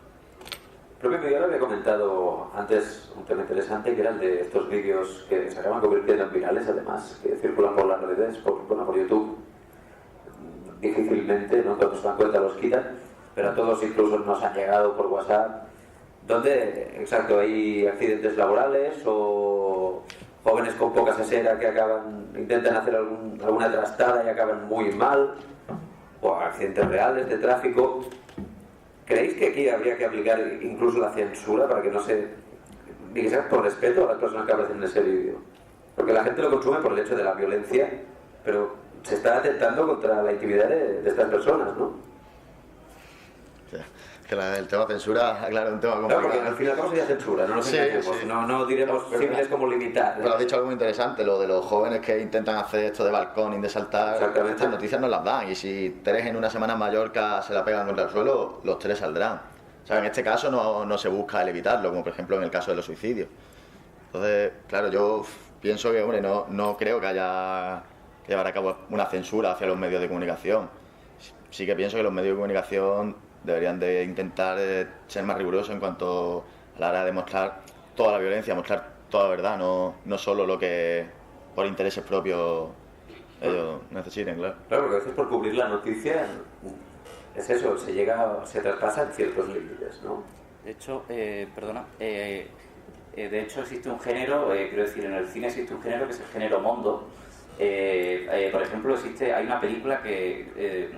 Creo que Miguel había comentado antes un tema interesante, que era el de estos vídeos que se acaban convirtiendo en virales, además, que circulan por las redes, por YouTube. Difícilmente, no todos se dan cuenta, los quitan, pero a todos incluso nos han llegado por WhatsApp, donde, exacto, hay accidentes laborales o jóvenes con poca sesera que intentan hacer alguna trastada y acaban muy mal, o accidentes reales de tráfico. ¿Creéis que aquí habría que aplicar incluso la censura para que no ni que sea por respeto a las personas que aparecen en ese vídeo? Porque la gente lo consume por el hecho de la violencia, pero se está atentando contra la intimidad de estas personas, ¿no? Sí. Que el tema censura, claro, es un tema complicado. Claro, porque al final ¿cómo sería censura? No nos engañemos, sí. No diremos símiles como limitar. Pero has dicho algo muy interesante, lo de los jóvenes que intentan hacer esto de balcón y de saltar. Estas noticias no las dan, y si 3 en una semana en Mallorca se la pegan contra el suelo, los 3 saldrán. O sea, en este caso no se busca el evitarlo, como por ejemplo en el caso de los suicidios. Entonces, claro, yo pienso que, hombre, no creo que haya que llevar a cabo una censura hacia los medios de comunicación. Sí que pienso que los medios de comunicación deberían de intentar ser más rigurosos en cuanto a la hora de mostrar toda la violencia, mostrar toda la verdad, no solo lo que por intereses propios ellos necesiten, claro. Claro, porque a veces por cubrir la noticia es eso, se traspasan ciertos límites, ¿no? De hecho, de hecho existe un género, quiero decir, en el cine existe un género que es el género mondo. Por ejemplo, hay una película que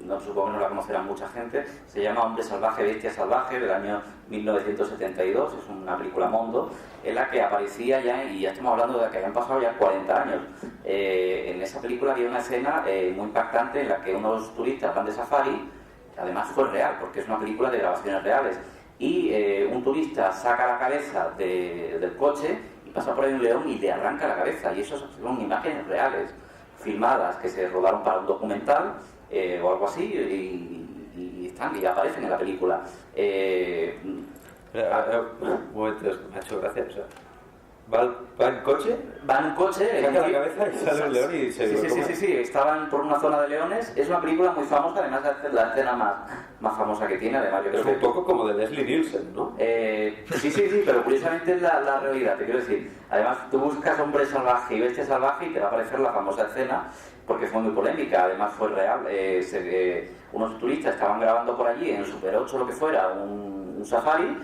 no, supongo que no la conocerá mucha gente, se llama Hombre Salvaje, Bestia Salvaje, del año 1972, es una película mondo, en la que aparecía ya, y ya estamos hablando de que habían pasado ya 40 años, en esa película había una escena muy impactante en la que unos turistas van de safari, además fue real, porque es una película de grabaciones reales, y un turista saca la cabeza del coche y pasa por ahí un león y le arranca la cabeza, y eso son imágenes reales, filmadas, que se rodaron para un documental, o algo así, y aparecen en la película. Un momento, me ha hecho gracia. O sea, ¿va en coche? Va en coche, saca la cabeza y sale un león y se Sí, estaban por una zona de leones. Es una película muy famosa, además de la escena más famosa que tiene. Además, yo creo es un poco como de Leslie Nielsen, ¿no? Sí, pero curiosamente es la realidad, te quiero decir. Además, tú buscas Hombre Salvaje y Bestia Salvaje y te va a aparecer la famosa escena, porque fue muy polémica, además fue real. Unos turistas estaban grabando por allí, en Super 8 o lo que fuera, un safari,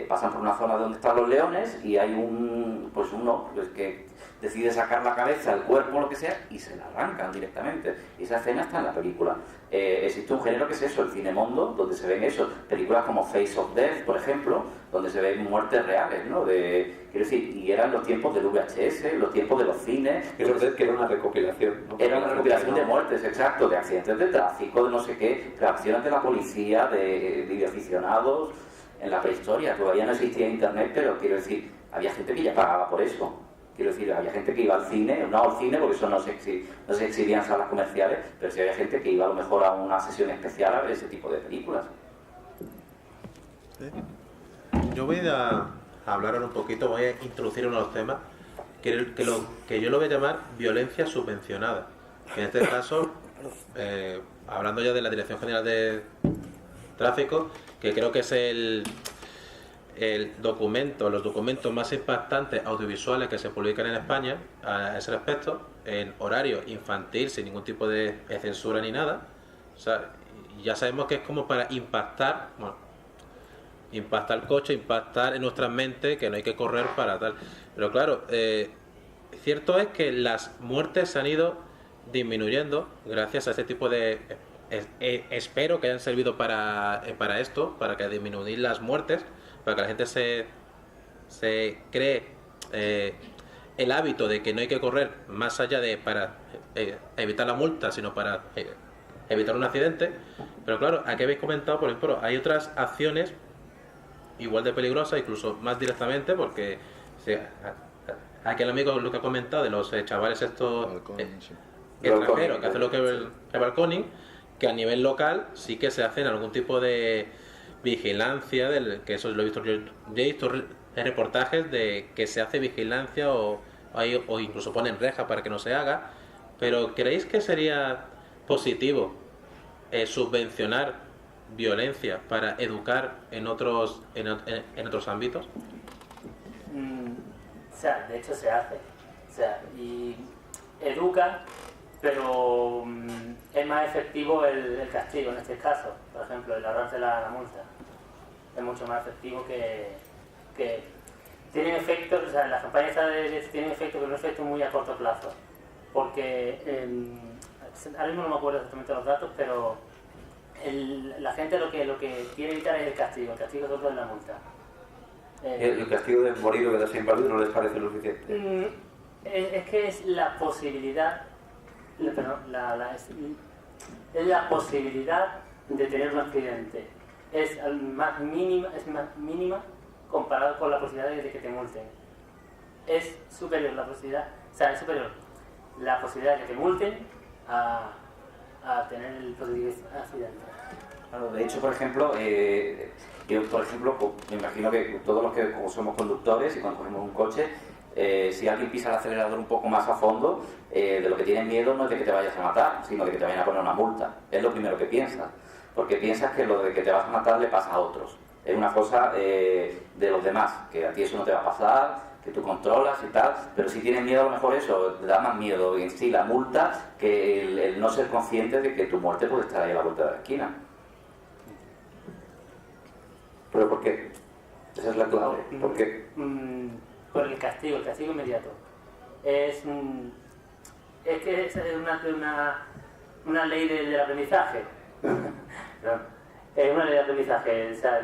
pasan por una zona donde están los leones y hay uno que decide sacar la cabeza, el cuerpo, lo que sea, y se la arrancan directamente. Y esa escena está en la película. Existe un género que es eso, el cine mondo, donde se ven eso, películas como Face of Death, por ejemplo, donde se ven muertes reales, ¿no? Quiero decir, y eran los tiempos del VHS, los tiempos de los cines. Que era una recopilación, ¿no? Era una recopilación de muertes, exacto, de accidentes de tráfico, de no sé qué, grabaciones de la policía, de videoaficionados. En la prehistoria todavía no existía internet, pero quiero decir, había gente que ya pagaba por eso. Quiero decir, había gente que iba al cine, no al cine porque eso no se exhibían en salas comerciales, pero sí había gente que iba a lo mejor a una sesión especial a ver ese tipo de películas. Yo voy a hablar ahora un poquito, voy a introducir unos temas que yo lo voy a llamar violencia subvencionada. En este caso, hablando ya de la Dirección General de Tráfico, que creo que es los documentos más impactantes audiovisuales que se publican en España a ese respecto, en horario infantil, sin ningún tipo de censura ni nada. O sea, ya sabemos que es como para impactar el coche, impactar en nuestras mentes, que no hay que correr para tal. Pero claro, cierto es que las muertes se han ido disminuyendo gracias a este tipo de... espero que hayan servido para esto, para que disminuir las muertes, para que la gente se cree el hábito de que no hay que correr más allá de para evitar la multa, sino para evitar un accidente. Pero claro, aquí habéis comentado, por ejemplo, hay otras acciones igual de peligrosas, incluso más directamente, porque aquí el amigo lo que ha comentado de los chavales estos extranjeros que hacen lo que es el balconing, que a nivel local sí que se hacen algún tipo de vigilancia, que eso lo he visto yo he visto en reportajes de que se hace vigilancia o incluso ponen reja para que no se haga. Pero ¿creéis que sería positivo subvencionar violencia para educar en otros ámbitos? O sea, de hecho se hace. O sea, y educa, pero es más efectivo el castigo en este caso. Por ejemplo, el ahorrarse la multa. Es mucho más efectivo que tienen efectos, o sea, las campañas tienen efectos, pero no efectos muy a corto plazo. Porque ahora mismo no me acuerdo exactamente los datos, pero la gente lo que quiere evitar es el castigo sobre todo es la multa. ¿El castigo de morir o quedarse inválido no les parece lo suficiente? Es que es la posibilidad, es la posibilidad de tener un accidente. Es más mínima comparado con la posibilidad de que te multen. Es superior la posibilidad, o sea, es superior la posibilidad de que te multen a tener el posible accidente. Claro, de hecho, por ejemplo, yo, por ejemplo, me imagino que todos los que como somos conductores y cuando cogemos un coche, si alguien pisa el acelerador un poco más a fondo, de lo que tienes miedo no es de que te vayas a matar, sino de que te vayan a poner una multa. Es lo primero que piensas, porque piensas que lo de que te vas a matar le pasa a otros. Es una cosa de los demás, que a ti eso no te va a pasar, que tú controlas y tal, pero si tienes miedo a lo mejor eso, te da más miedo en sí la multa que el no ser consciente de que tu muerte puede estar ahí a la vuelta de la esquina. ¿Pero por qué? Esa es la clave. ¿Por qué? Por el castigo inmediato. Es que es una ley del aprendizaje. Es una ley de aprendizaje. O sea,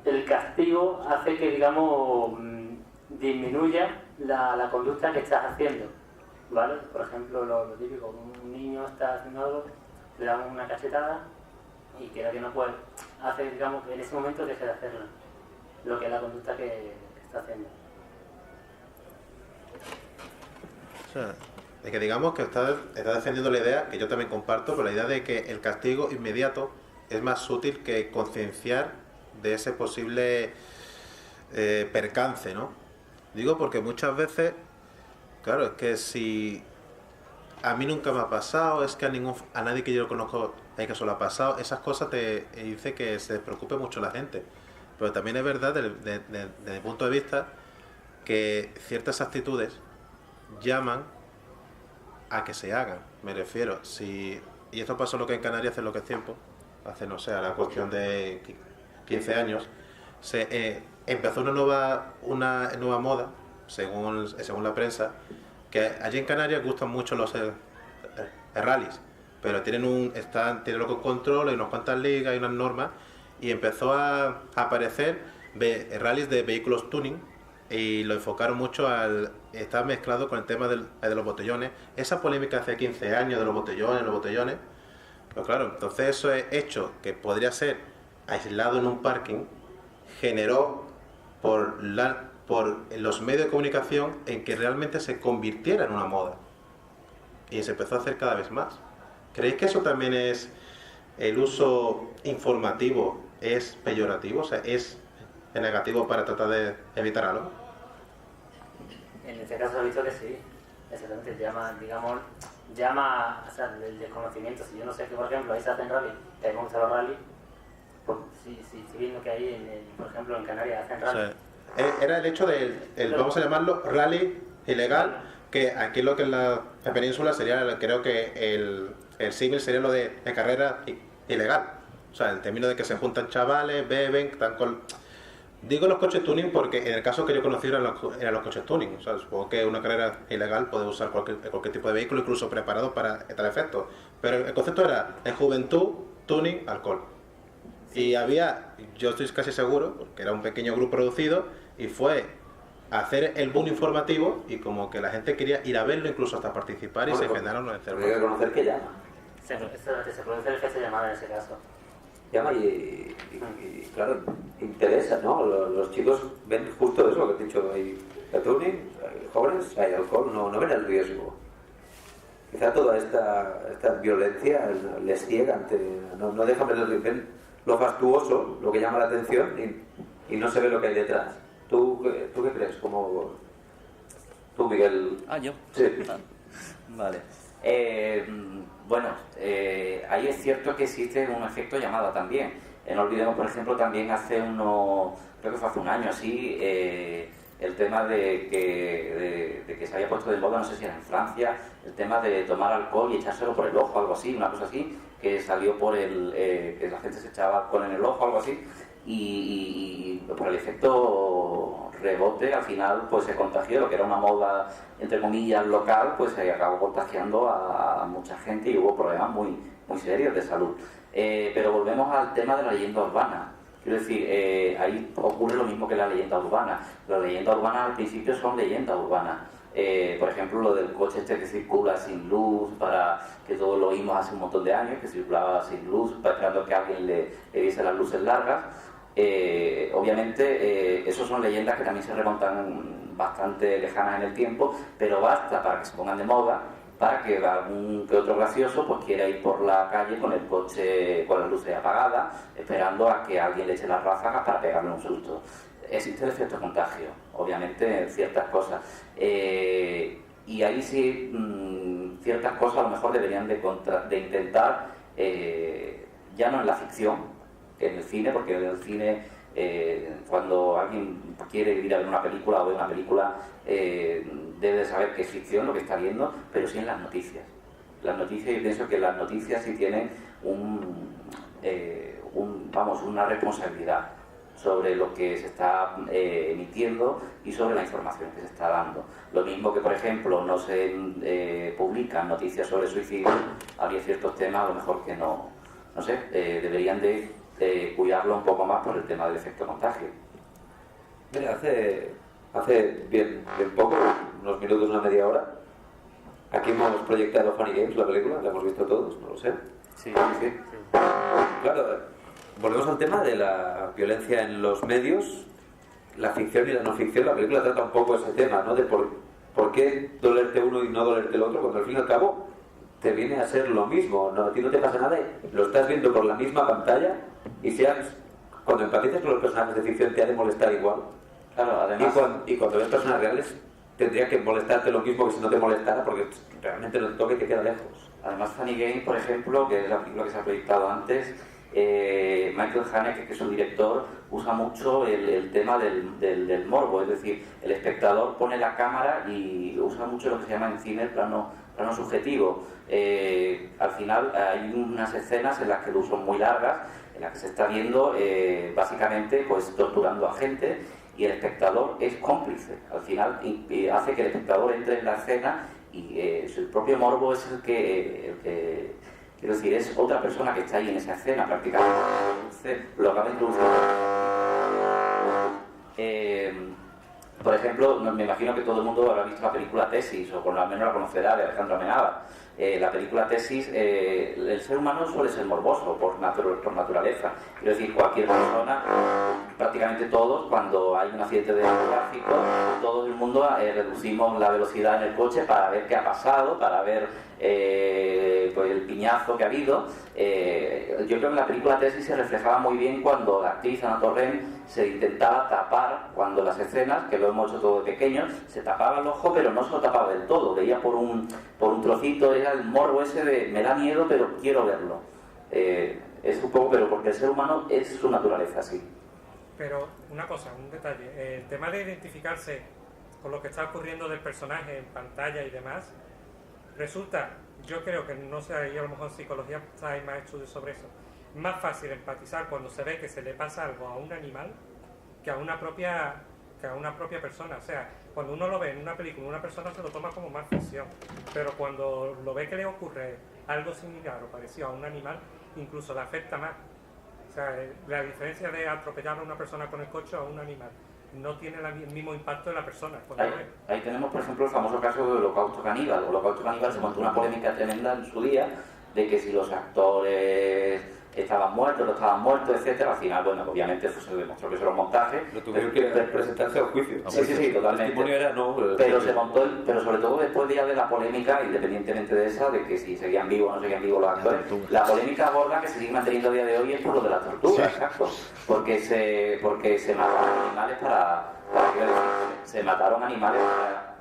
el castigo hace que, digamos, disminuya la conducta que estás haciendo. ¿Vale? Por ejemplo, lo típico, un niño está haciendo algo, le dan una cachetada y queda que no puede, hace, digamos, que en ese momento deje de hacerlo, lo que es la conducta que está haciendo. O sea, es que digamos que está defendiendo la idea, que yo también comparto, pero la idea de que el castigo inmediato es más útil que concienciar de ese posible percance, ¿no? Digo porque muchas veces, claro, es que si a mí nunca me ha pasado, es que a nadie que yo conozco hay que eso lo ha pasado, esas cosas te dice que se preocupe mucho la gente. Pero también es verdad, desde mi punto de vista, que ciertas actitudes llaman a que se hagan. Me refiero, y esto pasó lo que en Canarias hace lo que es tiempo, hace no sé, a la cuestión de 15 años, empezó una nueva moda, según la prensa, que allí en Canarias gustan mucho los rallies, pero tienen lo que control, hay unas cuantas ligas, hay unas normas, y empezó a aparecer rallies de vehículos tuning, y lo enfocaron mucho está mezclado con el tema de los botellones, esa polémica hace 15 años de los botellones, pero claro, entonces eso es hecho que podría ser aislado en un parking, generó por los medios de comunicación en que realmente se convirtiera en una moda, y se empezó a hacer cada vez más. ¿Creéis que eso también es el uso informativo, es peyorativo, o sea, es negativo para tratar de evitar algo? En este caso he visto que sí, exactamente, llama, o sea, el desconocimiento. Si yo no sé que, por ejemplo, ahí se hacen rally, que ahí me gustan los rally, pues si viendo que ahí, por ejemplo, en Canarias hacen rally. O sea, era el hecho vamos a llamarlo rally ilegal, que aquí lo que en la península sería, creo que el símil sería lo de carrera ilegal. O sea, el término de que se juntan chavales, beben, están con... Digo los coches tuning porque en el caso que yo conocí eran los coches tuning. O sea, supongo que una carrera ilegal puede usar cualquier tipo de vehículo, incluso preparado para tal efecto. Pero el concepto era en juventud, tuning, alcohol. Y yo estoy casi seguro, porque era un pequeño grupo reducido, y fue hacer el boom informativo, y como que la gente quería ir a verlo, incluso hasta participar, y se generaron los encerros. Hay que reconocer que llama. Se produce el efecto llamada en ese caso. Llama y claro, interesa, ¿no? Los chicos ven justo eso, lo que he dicho, hay tuning, hay jóvenes, hay alcohol, no ven el riesgo. Quizá toda esta violencia les ciega, no dejan ver lo fastuoso, lo que llama la atención y no se ve lo que hay detrás. ¿Tú qué crees? ¿Tú, Miguel? ¿Yo? Sí. Vale. Bueno, ahí es cierto que existe un efecto llamada también. No olvidemos, por ejemplo, también creo que fue hace un año así, el tema de que se había puesto de moda, no sé si era en Francia, el tema de tomar alcohol y echárselo por el ojo, algo así, una cosa así, que salió por que la gente se echaba alcohol en el ojo, algo así, y por el efecto rebote al final pues se contagió, lo que era una moda entre comillas local, pues se acabó contagiando a mucha gente y hubo problemas muy serios de salud. Pero volvemos al tema de la leyenda urbana. Quiero decir, ahí ocurre lo mismo que la leyenda urbana. Las leyendas urbanas al principio son leyendas urbanas. Por ejemplo, lo del coche que circula sin luz, para que todos lo oímos hace un montón de años, que circulaba sin luz, esperando que alguien le diese las luces largas. Obviamente, eso son leyendas que también se remontan bastante lejanas en el tiempo, pero basta para que se pongan de moda, para que algún que otro gracioso pues quiera ir por la calle con el coche con las luces apagadas, esperando a que alguien le eche las ráfagas para pegarle un susto. Existe el efecto contagio, obviamente, en ciertas cosas. Y ahí sí, ciertas cosas a lo mejor deberían de intentar, ya no en la ficción, que en el cine, porque en el cine, cuando alguien quiere ir a ver una película o ver una película, debe de saber que es ficción lo que está viendo, pero sí en las noticias. Las noticias, yo pienso que las noticias sí tienen una responsabilidad sobre lo que se está emitiendo y sobre la información que se está dando. Lo mismo que, por ejemplo, no se publican noticias sobre suicidio, habría ciertos temas a lo mejor que no sé, deberían de cuidarlo un poco más por el tema del efecto contagio. Mira, hace bien poco, unos minutos, una media hora, aquí hemos proyectado Funny Games, la película, la hemos visto todos, no lo sé. Sí. Claro, volvemos al tema de la violencia en los medios, la ficción y la no ficción. La película trata un poco ese tema, ¿no? De por qué dolerte uno y no dolerte el otro, cuando al fin y al cabo te viene a ser lo mismo, ¿no? A ti no te pasa nada, lo estás viendo por la misma pantalla y cuando empatizas con los personajes de ficción te ha de molestar igual. Claro, además... Y cuando ves personas reales tendría que molestarte lo mismo que si no te molestara, porque realmente no te toca y te queda lejos. Además, Funny Games, por ejemplo, que es la película que se ha proyectado antes, Michael Haneke, que es su director, usa mucho el tema del morbo, es decir, el espectador pone la cámara y usa mucho lo que se llama en cine el plano subjetivo. Al final hay unas escenas en las que son muy largas, en las que se está viendo básicamente pues torturando a gente, y el espectador es cómplice. Al final hace que el espectador entre en la escena y el propio morbo es el que quiero decir, es otra persona que está ahí en esa escena prácticamente. Lo acaba introduciendo. Por ejemplo, me imagino que todo el mundo habrá visto la película Tesis, o por lo menos la conocerá, de Alejandro Amenábar. La película Tesis, el ser humano suele ser morboso por naturaleza. Quiero decir, cualquier persona, prácticamente todos, cuando hay un accidente de tráfico, todo el mundo reducimos la velocidad en el coche para ver qué ha pasado, para ver pues el piñazo que ha habido. Yo creo que en la película Tesis se reflejaba muy bien cuando la actriz Ana Torrent se intentaba tapar, cuando las escenas, que lo hemos hecho todo de pequeños, se tapaba el ojo, pero no se lo tapaba del todo, veía por un trocito, era el morbo ese de me da miedo pero quiero verlo. Es un poco, pero porque el ser humano es su naturaleza así. Pero una cosa, un detalle, el tema de identificarse con lo que está ocurriendo del personaje en pantalla y demás, resulta, yo creo que no sé, ahí a lo mejor en psicología hay más estudios sobre eso, más fácil empatizar cuando se ve que se le pasa algo a un animal que a una propia persona. O sea, cuando uno lo ve en una película, una persona se lo toma como más ficción, pero cuando lo ve que le ocurre algo similar o parecido a un animal, incluso le afecta más. O sea, la diferencia de atropellar a una persona con el coche o a un animal no tiene el mismo impacto en la persona. Ahí tenemos, por ejemplo, el famoso caso del Holocausto Caníbal. El Holocausto Caníbal se montó una polémica tremenda en su día, de que si los actores estaban muertos, no estaban muertos, etcétera. Al final, bueno, obviamente eso se demostró que eso era un montaje. Lo tuvieron que presentarse al juicio. Sí, totalmente. El testimonio era no. Pero se montó, pero sobre todo después ya de la polémica, independientemente de esa, de que si seguían vivos o no seguían vivos los actores. La polémica gorda que se sigue manteniendo a día de hoy es por lo de la tortura, exacto. Porque se mataron animales se mataron animales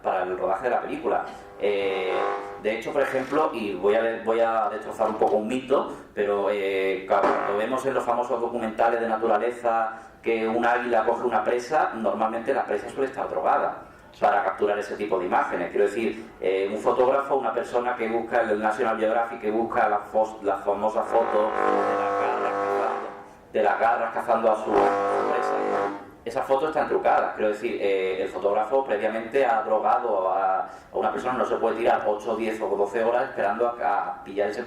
para el rodaje de la película. De hecho, por ejemplo, y voy a destrozar un poco un mito, pero cuando vemos en los famosos documentales de naturaleza que un águila coge una presa, normalmente la presa suele estar drogada para capturar ese tipo de imágenes. Quiero decir, un fotógrafo, una persona que busca el National Geographic, que busca la famosa foto de las garras cazando a su presa, esa foto está entrucada. Quiero decir, el fotógrafo previamente ha drogado a una persona, no se puede tirar 8, 10 o 12 horas esperando a pillar ese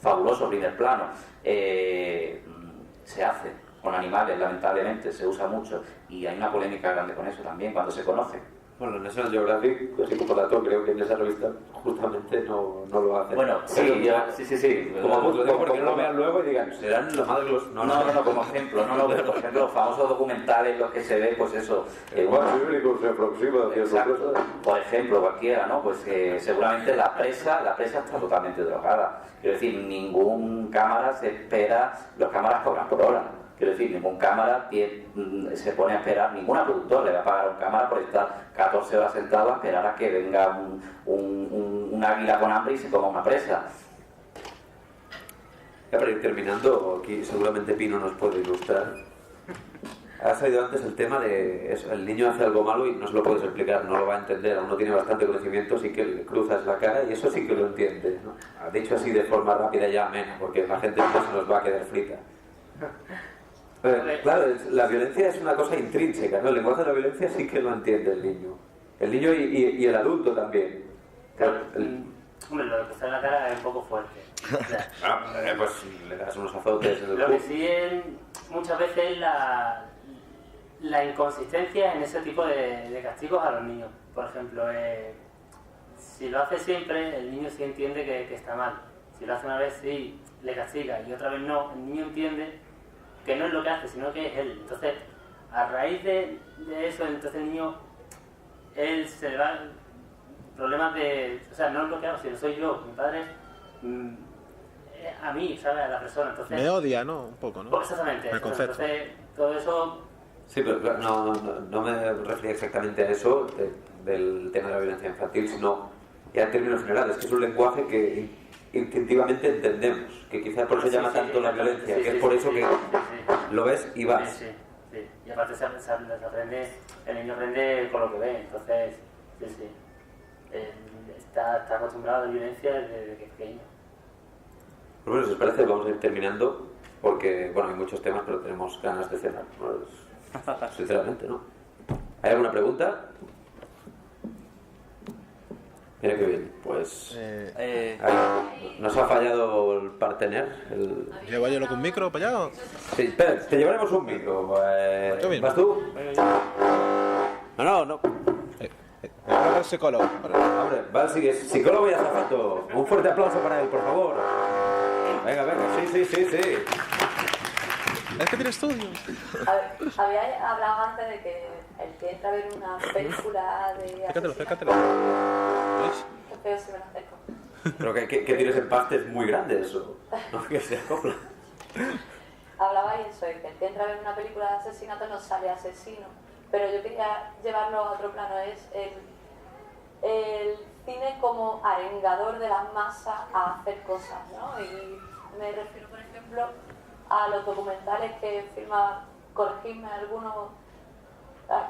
fabuloso primer plano. Se hace con animales, lamentablemente, se usa mucho, y hay una polémica grande con eso también, cuando se conoce. Bueno, en National Geographic, así como dato, creo que en esa revista justamente no lo hacen. Bueno, sí. Como lo digo porque no lo vean luego y digan, serán los más de los... No, como ejemplo, pero por ejemplo, los famosos documentales en los que se ve, pues eso... El más bíblico se aproxima hacia su presa. Por ejemplo, cualquiera, ¿no? Pues seguramente la presa está totalmente drogada. Quiero decir, ningún cámara se espera, los cámaras cobran por hora. Quiero decir, ningún cámara se pone a esperar, ninguna productora le va a pagar a un cámara por estar 14 horas sentado a esperar a que venga un águila con hambre y se coma una presa. Ya para ir terminando, aquí seguramente Pino nos puede ilustrar. Ha salido antes el tema de eso, el niño hace algo malo y no se lo puedes explicar, no lo va a entender, aún no tiene bastante conocimiento, sí que le cruzas la cara y eso sí que lo entiende, ¿no? Dicho así de forma rápida y amena, porque la gente no se nos va a quedar frita. Claro, la violencia es una cosa intrínseca, ¿no? El lenguaje de la violencia sí que lo entiende el niño. El niño y el adulto también. Claro, Hombre, lo de cruzar la cara es un poco fuerte. O sea, pues le das unos azotes en el lo que sí es muchas veces la inconsistencia en ese tipo de castigos a los niños. Por ejemplo, si lo hace siempre, el niño sí entiende que está mal. Si lo hace una vez, sí, le castiga, y otra vez no, el niño entiende que no es lo que hace, sino que es él. Entonces, a raíz de eso, entonces el niño, él se le va problemas de... O sea, no es lo que hago, sino soy yo, mi padre, a mí, ¿sabes? A la persona. Entonces, me odia, ¿no? Un poco, ¿no? Pues exactamente. El concepto. Entonces, todo eso... Sí, pero no me refería exactamente a eso del tema de la violencia infantil, sino ya en términos generales, que es un lenguaje que instintivamente entendemos, que quizás por eso llama tanto la violencia, que es por eso que lo ves y vas. Sí. Y aparte se aprende, el niño aprende con lo que ve, entonces, sí. Está acostumbrado a la violencia desde que es pequeño. Pues bueno, si os parece, vamos a ir terminando, porque, bueno, hay muchos temas, pero tenemos ganas de cenar, pues, sinceramente, ¿no? ¿Hay alguna pregunta? Mira qué bien, pues... nos ha fallado el partener. ¿Llevo yo con un micro para allá? Sí, espera, te llevaremos un micro. ¿Vas tú? No. Ahora el psicólogo. Hombre, va el psicólogo y azafato. Un fuerte aplauso para él, por favor. Venga, sí. Es que tiene estudios. Había hablado antes de que el que entra a ver una película de... Acércatelo. Qué feo si me lo acerco. Pero que tienes empastes muy grandes, eso. No, que se acopla. Hablabais eso, de que el que entra a ver una película de asesinato no sale asesino. Pero yo quería llevarlo a otro plano, es el cine como arengador de las masas a hacer cosas, ¿no? Y me refiero, por ejemplo, a los documentales que filma, corregidme algunos,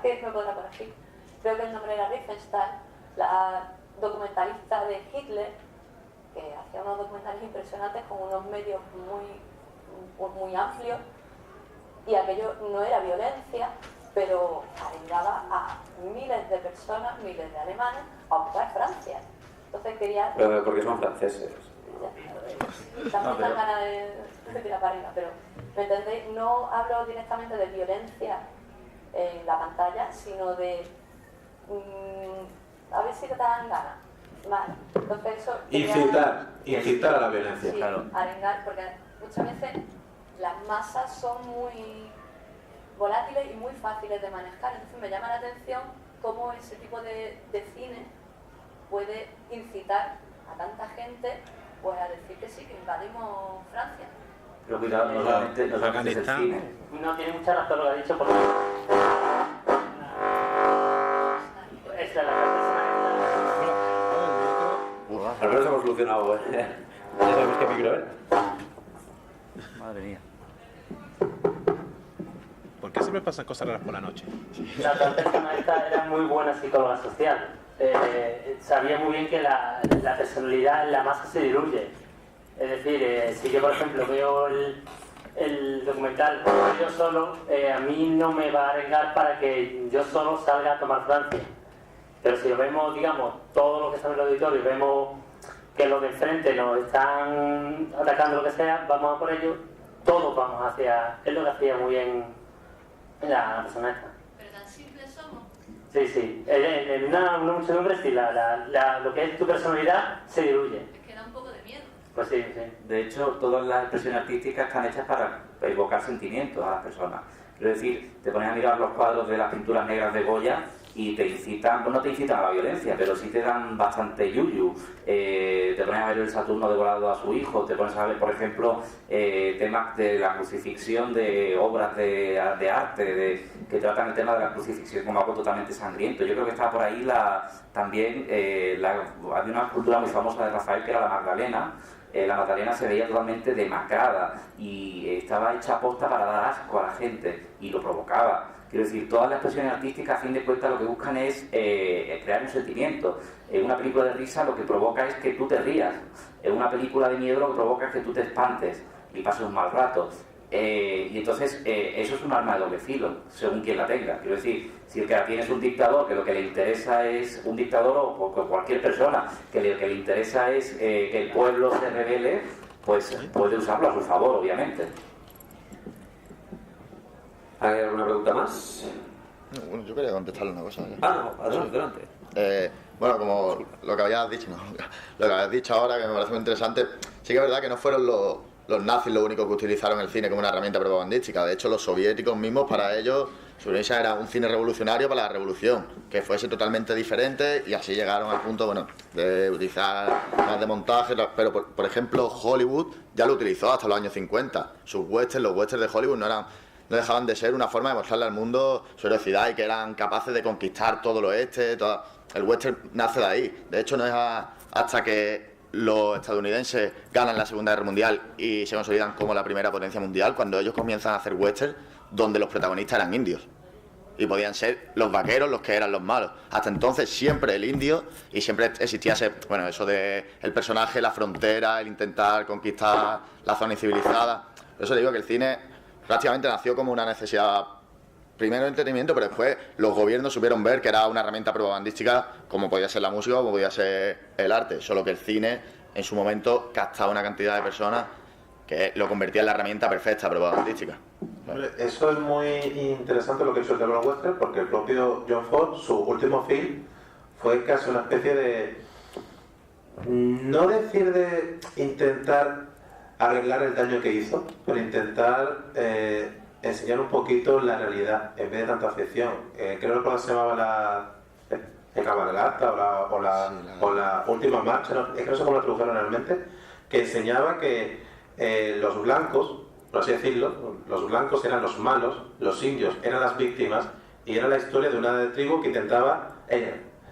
¿qué me podrá corregir? Creo que el nombre era Riefenstahl, la documentalista de Hitler, que hacía unos documentales impresionantes con unos medios muy amplios, y aquello no era violencia, pero arengaba a miles de personas, miles de alemanes, a ocupar Francia. Entonces quería... Porque son franceses. También dan ganas de tirar para arriba, pero ¿me entendéis? No hablo directamente de violencia en la pantalla, sino de a ver si te dan ganas. Vale. Entonces eso... Incitar. incitar a la violencia. Sí, claro. arengar, porque muchas veces las masas son muy volátiles y muy fáciles de manejar. Entonces me llama la atención cómo ese tipo de cine puede incitar a tanta gente pues a decir que sí, que invadimos Francia. Pero cuidado, no solamente es el cine. No tiene mucha razón lo que ha dicho porque es la Al menos hemos solucionado. Ya sabemos qué micro es. Madre mía. ¿Por qué siempre pasan cosas raras por la noche? la tal persona esta era muy buena psicóloga social. Sabía muy bien que la personalidad en la masa se diluye. Es decir, si yo por ejemplo veo el documental yo solo, a mí no me va a arengar para que yo solo salga a tomar Francia. Pero si lo vemos, digamos, todo lo que está en el auditorio y vemos que los de enfrente nos están atacando lo que sea, vamos a por ello, todos vamos hacia... Es lo que hacía muy bien la persona esta. Pero tan simples somos. Sí, sí. En una muchedumbre sí, lo que es tu personalidad se diluye. Es que da un poco de miedo. Pues sí, sí. De hecho, todas las expresiones artísticas están hechas para evocar sentimientos a las personas. Quiero decir, te pones a mirar los cuadros de las pinturas negras de Goya y te incitan, no te incitan a la violencia, pero sí te dan bastante yuyu. Te pones a ver el Saturno devorado a su hijo, te pones a ver, por ejemplo, temas de la crucifixión de obras de arte que tratan el tema de la crucifixión como algo totalmente sangriento. Yo creo que está por ahí también había una escultura muy famosa de Rafael que era la Magdalena. La Magdalena se veía totalmente demacrada y estaba hecha aposta para dar asco a la gente y lo provocaba. Quiero decir, todas las expresiones artísticas, a fin de cuentas, lo que buscan es crear un sentimiento. En una película de risa lo que provoca es que tú te rías. En una película de miedo lo que provoca es que tú te espantes y pases un mal rato. Y entonces eso es un arma de doble filo, según quien la tenga. Quiero decir, si el que la tiene es un dictador, que lo que le interesa es un dictador o cualquier persona, que lo que le interesa es que el pueblo se rebele, pues puede usarlo a su favor, obviamente. ¿Hay alguna pregunta más? Bueno, yo quería contestarle una cosa. No, adelante. Bueno, como lo que habías dicho, lo que habías dicho ahora, que me parece muy interesante, sí que es verdad que no fueron los nazis los únicos que utilizaron el cine como una herramienta propagandística. De hecho, los soviéticos mismos, para ellos, su premisa era un cine revolucionario para la revolución, que fuese totalmente diferente, y así llegaron al punto, bueno, de utilizar más de montaje, pero por ejemplo, Hollywood ya lo utilizó hasta los años 50. Los westerns de Hollywood no dejaban de ser una forma de mostrarle al mundo su heroicidad y que eran capaces de conquistar todo el oeste. El western nace de ahí. De hecho, no es hasta que los estadounidenses ganan la Segunda Guerra Mundial y se consolidan como la primera potencia mundial, cuando ellos comienzan a hacer western donde los protagonistas eran indios y podían ser los vaqueros los que eran los malos. Hasta entonces siempre el indio, y siempre existía eso de el personaje, la frontera, el intentar conquistar la zona incivilizada. Por eso digo que el cine prácticamente nació como una necesidad, primero de entretenimiento, pero después los gobiernos supieron ver que era una herramienta propagandística, como podía ser la música o como podía ser el arte, solo que el cine en su momento captaba una cantidad de personas que lo convertía en la herramienta perfecta propagandística. Hombre, eso es muy interesante lo que hizo el de los western, porque el propio John Ford, su último film, fue casi una especie de, no decir de intentar arreglar el daño que hizo, pero intentar enseñar un poquito la realidad en vez de tanta ficción. Creo que se llamaba la cabalgata o la última marcha, no sé cómo la tradujeron realmente, que enseñaba que los blancos, por así decirlo, los blancos eran los malos, los indios eran las víctimas, y era la historia de una tribu que intentaba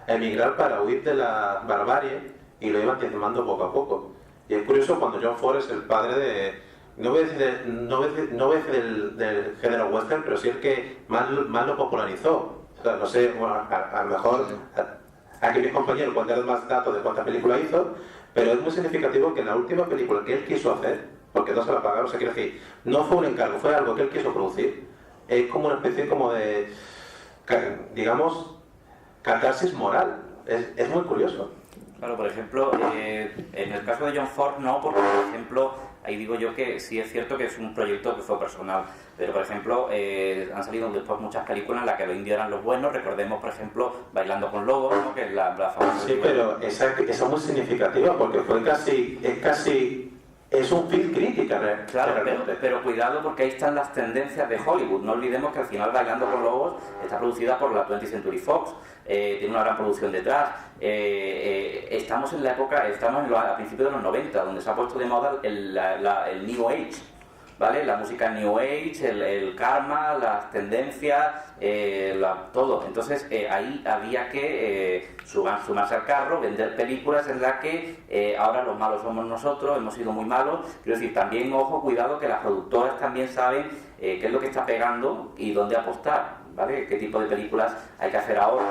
emigrar para huir de la barbarie, y lo iban diezmando poco a poco. Y es curioso cuando John Ford es el padre de, no voy a decir del género western, pero sí el que más lo popularizó. O sea, no sé, bueno, a lo mejor aquí mis compañeros pueden dar más datos de cuántas películas hizo, pero es muy significativo que la última película que él quiso hacer, porque no se la pagaron, o sea, quiero decir, no fue un encargo, fue algo que él quiso producir, es como una especie como de, digamos, catarsis moral. Es muy curioso. Claro, por ejemplo, en el caso de John Ford no, porque por ejemplo, ahí digo yo que sí es cierto que es un proyecto que fue personal, pero por ejemplo, han salido después muchas películas en las que los indios eran los buenos, recordemos por ejemplo, Bailando con Lobos, ¿no? Que es la famosa... Sí, pero esa es muy significativa porque es un film crítica, claro, pero cuidado porque ahí están las tendencias de Hollywood. No olvidemos que al final Bailando con Lobos está producida por la 20th Century Fox, tiene una gran producción detrás. Estamos en la época, a principios de los 90, donde se ha puesto de moda el New Age, ¿vale? La música New Age, el karma, las tendencias, todo. Entonces ahí había que sumarse al carro, vender películas en las que ahora los malos somos nosotros, hemos sido muy malos. Quiero decir, también, ojo, cuidado, que las productoras también saben qué es lo que está pegando y dónde apostar, ¿vale? Qué tipo de películas hay que hacer ahora.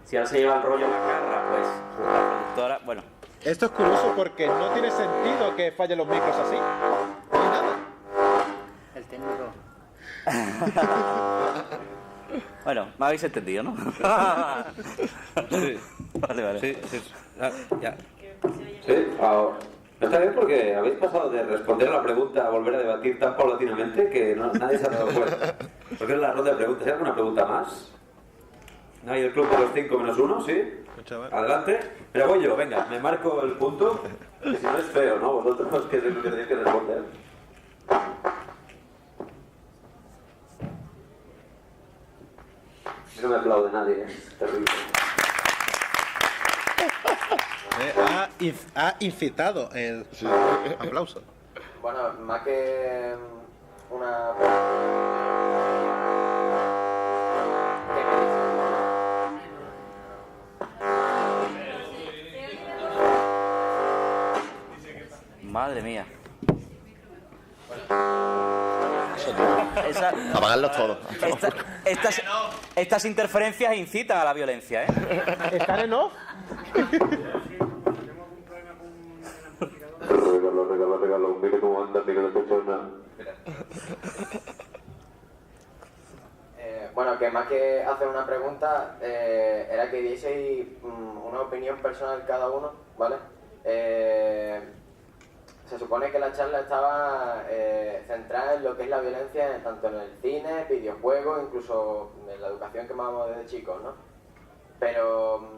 Si ahora se lleva el rollo macarra, pues la productora, bueno. Esto es curioso porque no tiene sentido que fallen los micros así. No hay nada. El técnico. Bueno, me habéis entendido, ¿no? Sí. Vale. Sí. Ya. Sí, ahora. Está bien porque habéis pasado de responder a la pregunta a volver a debatir tan paulatinamente que nadie se ha dado cuenta. Porque es la ronda de preguntas. ¿Hay alguna pregunta más? ¿No hay el club de los 5 menos 1? ¿Sí? Adelante. Pero voy yo, venga, me marco el punto. Que si no es feo, ¿no? Vosotros que tenéis que responder. No me aplaude nadie, es terrible. Ha incitado el aplauso. Bueno, más que una... Madre mía. Apagarlos todos. Estas interferencias incitan a la violencia, ¿eh? ¿Están en off? Regalo, mire cómo anda, mire la persona. Bueno, que más que hacer una pregunta, era que dieseis una opinión personal cada uno, ¿vale? Se supone que la charla estaba centrada en lo que es la violencia tanto en el cine, videojuegos, incluso en la educación que mamamos desde chicos, ¿no? Pero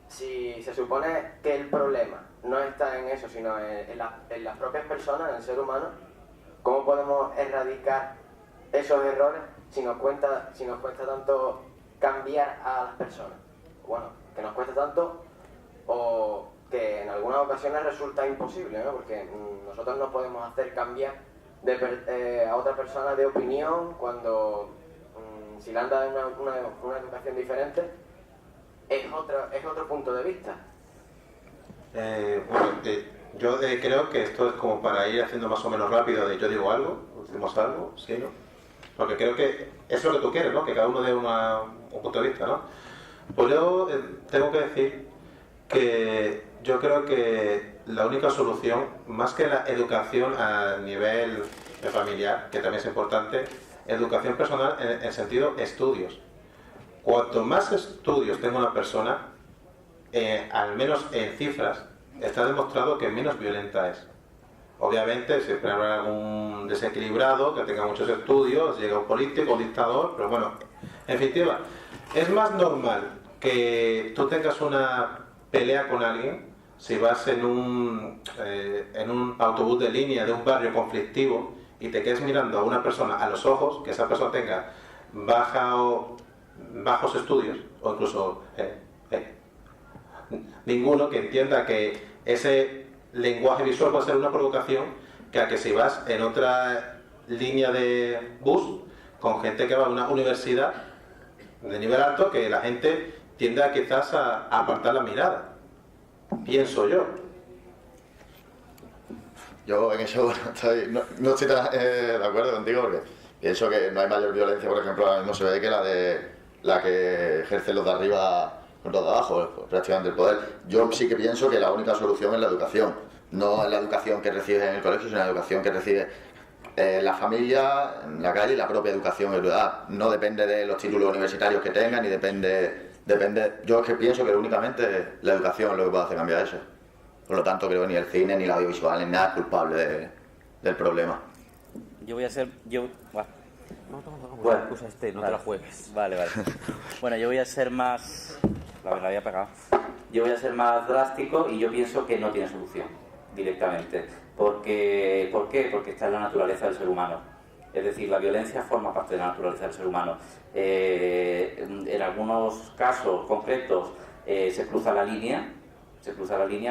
si se supone que el problema no está en eso, sino en las propias personas, en el ser humano, ¿cómo podemos erradicar esos errores si nos cuesta tanto cambiar a las personas? Bueno, que nos cuesta tanto o que en algunas ocasiones resulta imposible, ¿no? Porque nosotros no podemos hacer cambiar a otra persona de opinión cuando si le han dado una educación diferente es otro punto de vista. Yo creo que esto es como para ir haciendo más o menos rápido de yo digo algo, decimos algo, sí, ¿no? Porque creo que es lo que tú quieres, ¿no? Que cada uno dé un punto de vista, ¿no? Pues yo tengo que decir que yo creo que la única solución, más que la educación a nivel familiar, que también es importante, educación personal en sentido estudios. Cuanto más estudios tenga una persona, al menos en cifras, está demostrado que menos violenta es. Obviamente siempre habrá algún desequilibrado que tenga muchos estudios, llega un político, un dictador, pero bueno, en definitiva, es más normal que tú tengas una pelea con alguien si vas en un autobús de línea de un barrio conflictivo y te quedes mirando a una persona a los ojos, que esa persona tenga bajos estudios o incluso ninguno, que entienda que ese lenguaje visual puede ser una provocación, que a que si vas en otra línea de bus con gente que va a una universidad de nivel alto, que la gente tiende a quizás a apartar la mirada. Pienso yo. Yo en eso no estoy tan de acuerdo contigo, porque pienso que no hay mayor violencia, por ejemplo, ahora mismo se ve que la que ejercen los de arriba con los de abajo, pues, prácticamente el poder. Yo sí que pienso que la única solución es la educación. No es la educación que recibes en el colegio, sino la educación que recibes la familia, en la calle y la propia educación. No depende de los títulos universitarios que tengan, ni depende. Yo es que pienso que únicamente la educación es lo que puede hacer cambiar eso. Por lo tanto, creo que ni el cine ni el audiovisual ni nada es culpable del problema. Yo voy a ser... Bueno, usa no vale. te la juegues. Vale. Bueno, yo voy a ser más... La había pegado. Yo voy a ser más drástico y yo pienso que no tiene solución directamente. ¿Por qué? Porque está en la naturaleza del ser humano. Es decir, la violencia forma parte de la naturaleza del ser humano. En algunos casos concretos se cruza la línea,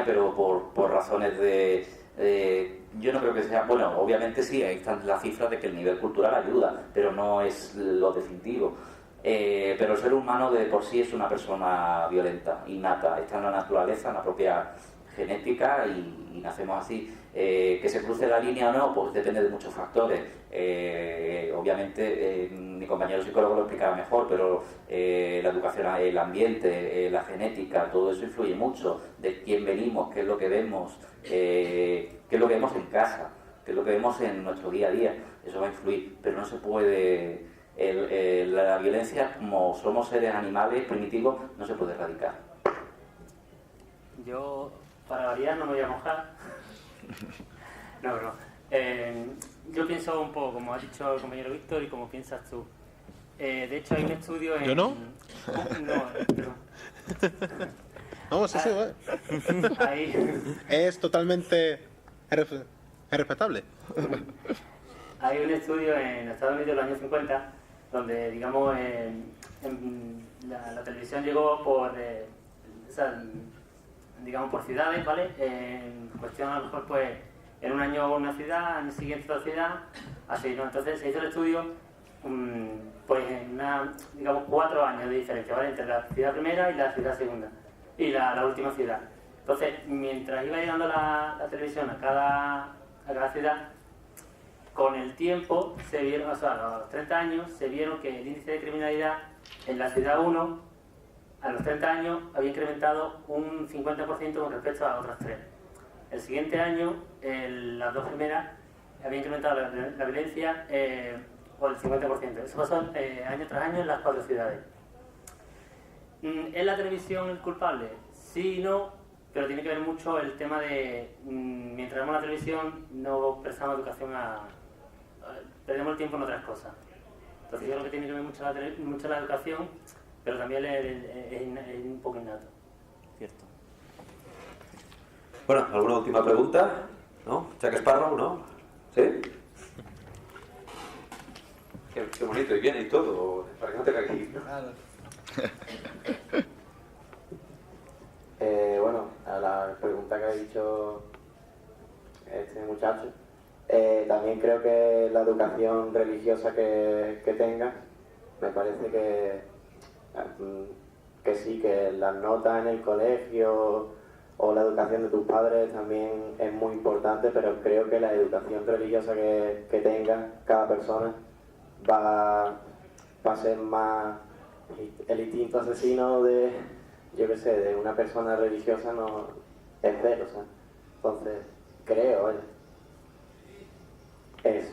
pero por razones de... yo no creo que sea... Bueno, obviamente sí, ahí están las cifras de que el nivel cultural ayuda, pero no es lo definitivo. Pero el ser humano de por sí es una persona violenta, innata, está en la naturaleza, en la propia genética y nacemos así. Que se cruce la línea o no, pues depende de muchos factores. Obviamente mi compañero psicólogo lo explicará mejor, pero la educación, el ambiente, la genética, todo eso influye mucho de quién venimos, qué es lo que vemos, qué es lo que vemos en casa, qué es lo que vemos en nuestro día a día. Eso va a influir, pero no se puede... la violencia, como somos seres animales primitivos, no se puede erradicar. Yo, para variar, no me voy a mojar. No. Yo pienso un poco, como ha dicho el compañero Víctor, y como piensas tú. De hecho, hay un estudio en... ¿Yo no? No, perdón. No, sí, vale. Ahí... Es totalmente respetable. Hay un estudio en Estados Unidos de los años 50 donde, digamos, la televisión llegó por, digamos, por ciudades, ¿vale? En cuestión, a lo mejor, pues, en un año una ciudad, al año siguiente otra ciudad, así, ¿no? Entonces se hizo el estudio, pues, en digamos, 4 años de diferencia, ¿vale? Entre la ciudad primera y la ciudad segunda, y la última ciudad. Entonces, mientras iba llegando la televisión a cada ciudad, con el tiempo se vieron, o sea, a los 30 años se vieron que el índice de criminalidad en la ciudad 1 a los 30 añel había incrementado un 50% con respecto a otras 3. El siguiente año, las 2 primeras, había incrementado la violencia por el 50%. Eso pasó año tras año en las 4 ciudades. ¿Es la televisión el culpable? Sí y no, pero tiene que ver mucho el tema de, mientras vemos la televisión, no prestamos educación perdemos el tiempo en otras cosas. Entonces yo creo que tiene que ver mucho la educación, pero también es un poco innato. Cierto. Bueno, ¿alguna última pregunta? ¿No? Jack Sparrow, ¿no? ¿Sí? Qué bonito, y viene y todo, para que no te caigas. Bueno, a la pregunta que ha dicho este muchacho, también creo que la educación religiosa que tengas, me parece que sí, que las notas en el colegio o la educación de tus padres también es muy importante, pero creo que la educación religiosa que tenga cada persona va a ser más el instinto asesino de, yo qué sé, de una persona religiosa no es cero, o sea. Entonces, creo, eso. Es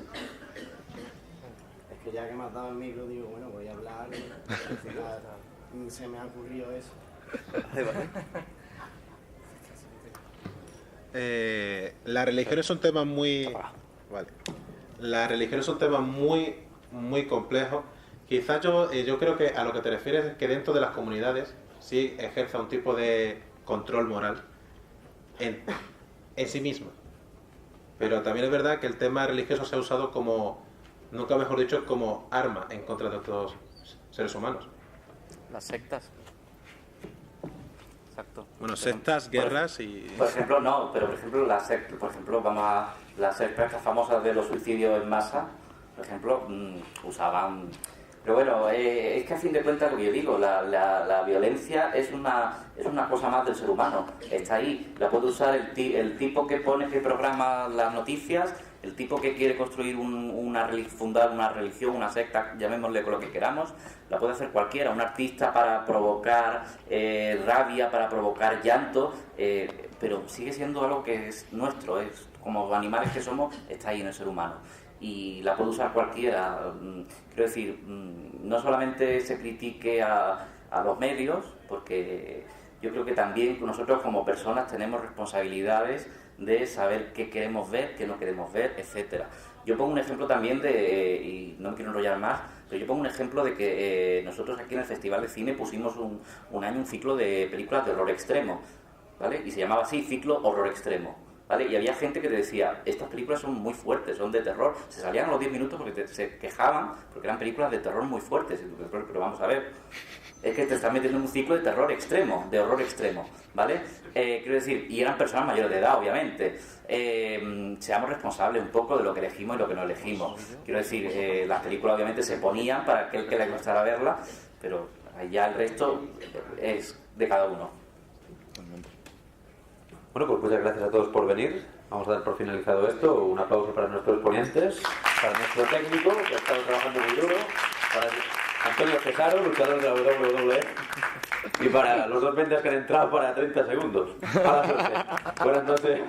que ya que me has dado el micro, digo, bueno, voy a hablar y se me ha ocurrido eso. Las religiones son temas muy... Vale. Las religiones son temas muy, muy complejos. Quizás yo creo que a lo que te refieres es que dentro de las comunidades sí ejerza un tipo de control moral en sí misma. Pero también es verdad que el tema religioso se ha usado como, nunca mejor dicho, como arma en contra de otros seres humanos. Las sectas. Exacto. Bueno, sectas, guerras y... Por ejemplo, no, pero por ejemplo, las sectas famosas de los suicidios en masa, por ejemplo, usaban... Pero bueno, es que a fin de cuentas, lo que yo digo, la violencia es una cosa más del ser humano. Está ahí, la puede usar el tipo que programa las noticias, el tipo que quiere construir fundar una religión, una secta, llamémosle con lo que queramos, la puede hacer cualquiera, un artista para provocar rabia, para provocar llanto, pero sigue siendo algo que es nuestro, es como animales que somos, está ahí en el ser humano. y la puede usar cualquiera. Quiero decir, no solamente se critique a los medios, porque yo creo que también nosotros como personas tenemos responsabilidades de saber qué queremos ver, qué no queremos ver, etcétera. Yo pongo un ejemplo también y no me quiero enrollar más, pero yo pongo un ejemplo de que nosotros aquí en el Festival de Cine pusimos un año un ciclo de películas de horror extremo, ¿vale? Y se llamaba así, ciclo horror extremo, ¿vale? Y había gente que te decía, estas películas son muy fuertes, son de terror, se salían a los 10 minutos porque se quejaban, porque eran películas de terror muy fuertes, pero vamos a ver, es que te estás metiendo en un ciclo de terror extremo, de horror extremo, ¿vale? Quiero decir, y eran personas mayores de edad, obviamente. Seamos responsables un poco de lo que elegimos y lo que no elegimos. Quiero decir, las películas obviamente se ponían para aquel que le gustara verla, pero ya el resto es de cada uno. Bueno, pues muchas gracias a todos por venir. Vamos a dar por finalizado esto. Un aplauso para nuestros ponentes, para nuestro técnico, que ha estado trabajando muy duro, para Antonio Cesaro, luchador de la WWE, y para los 2 ventas que han entrado para 30 segundos. A la suerte. Buenas noches.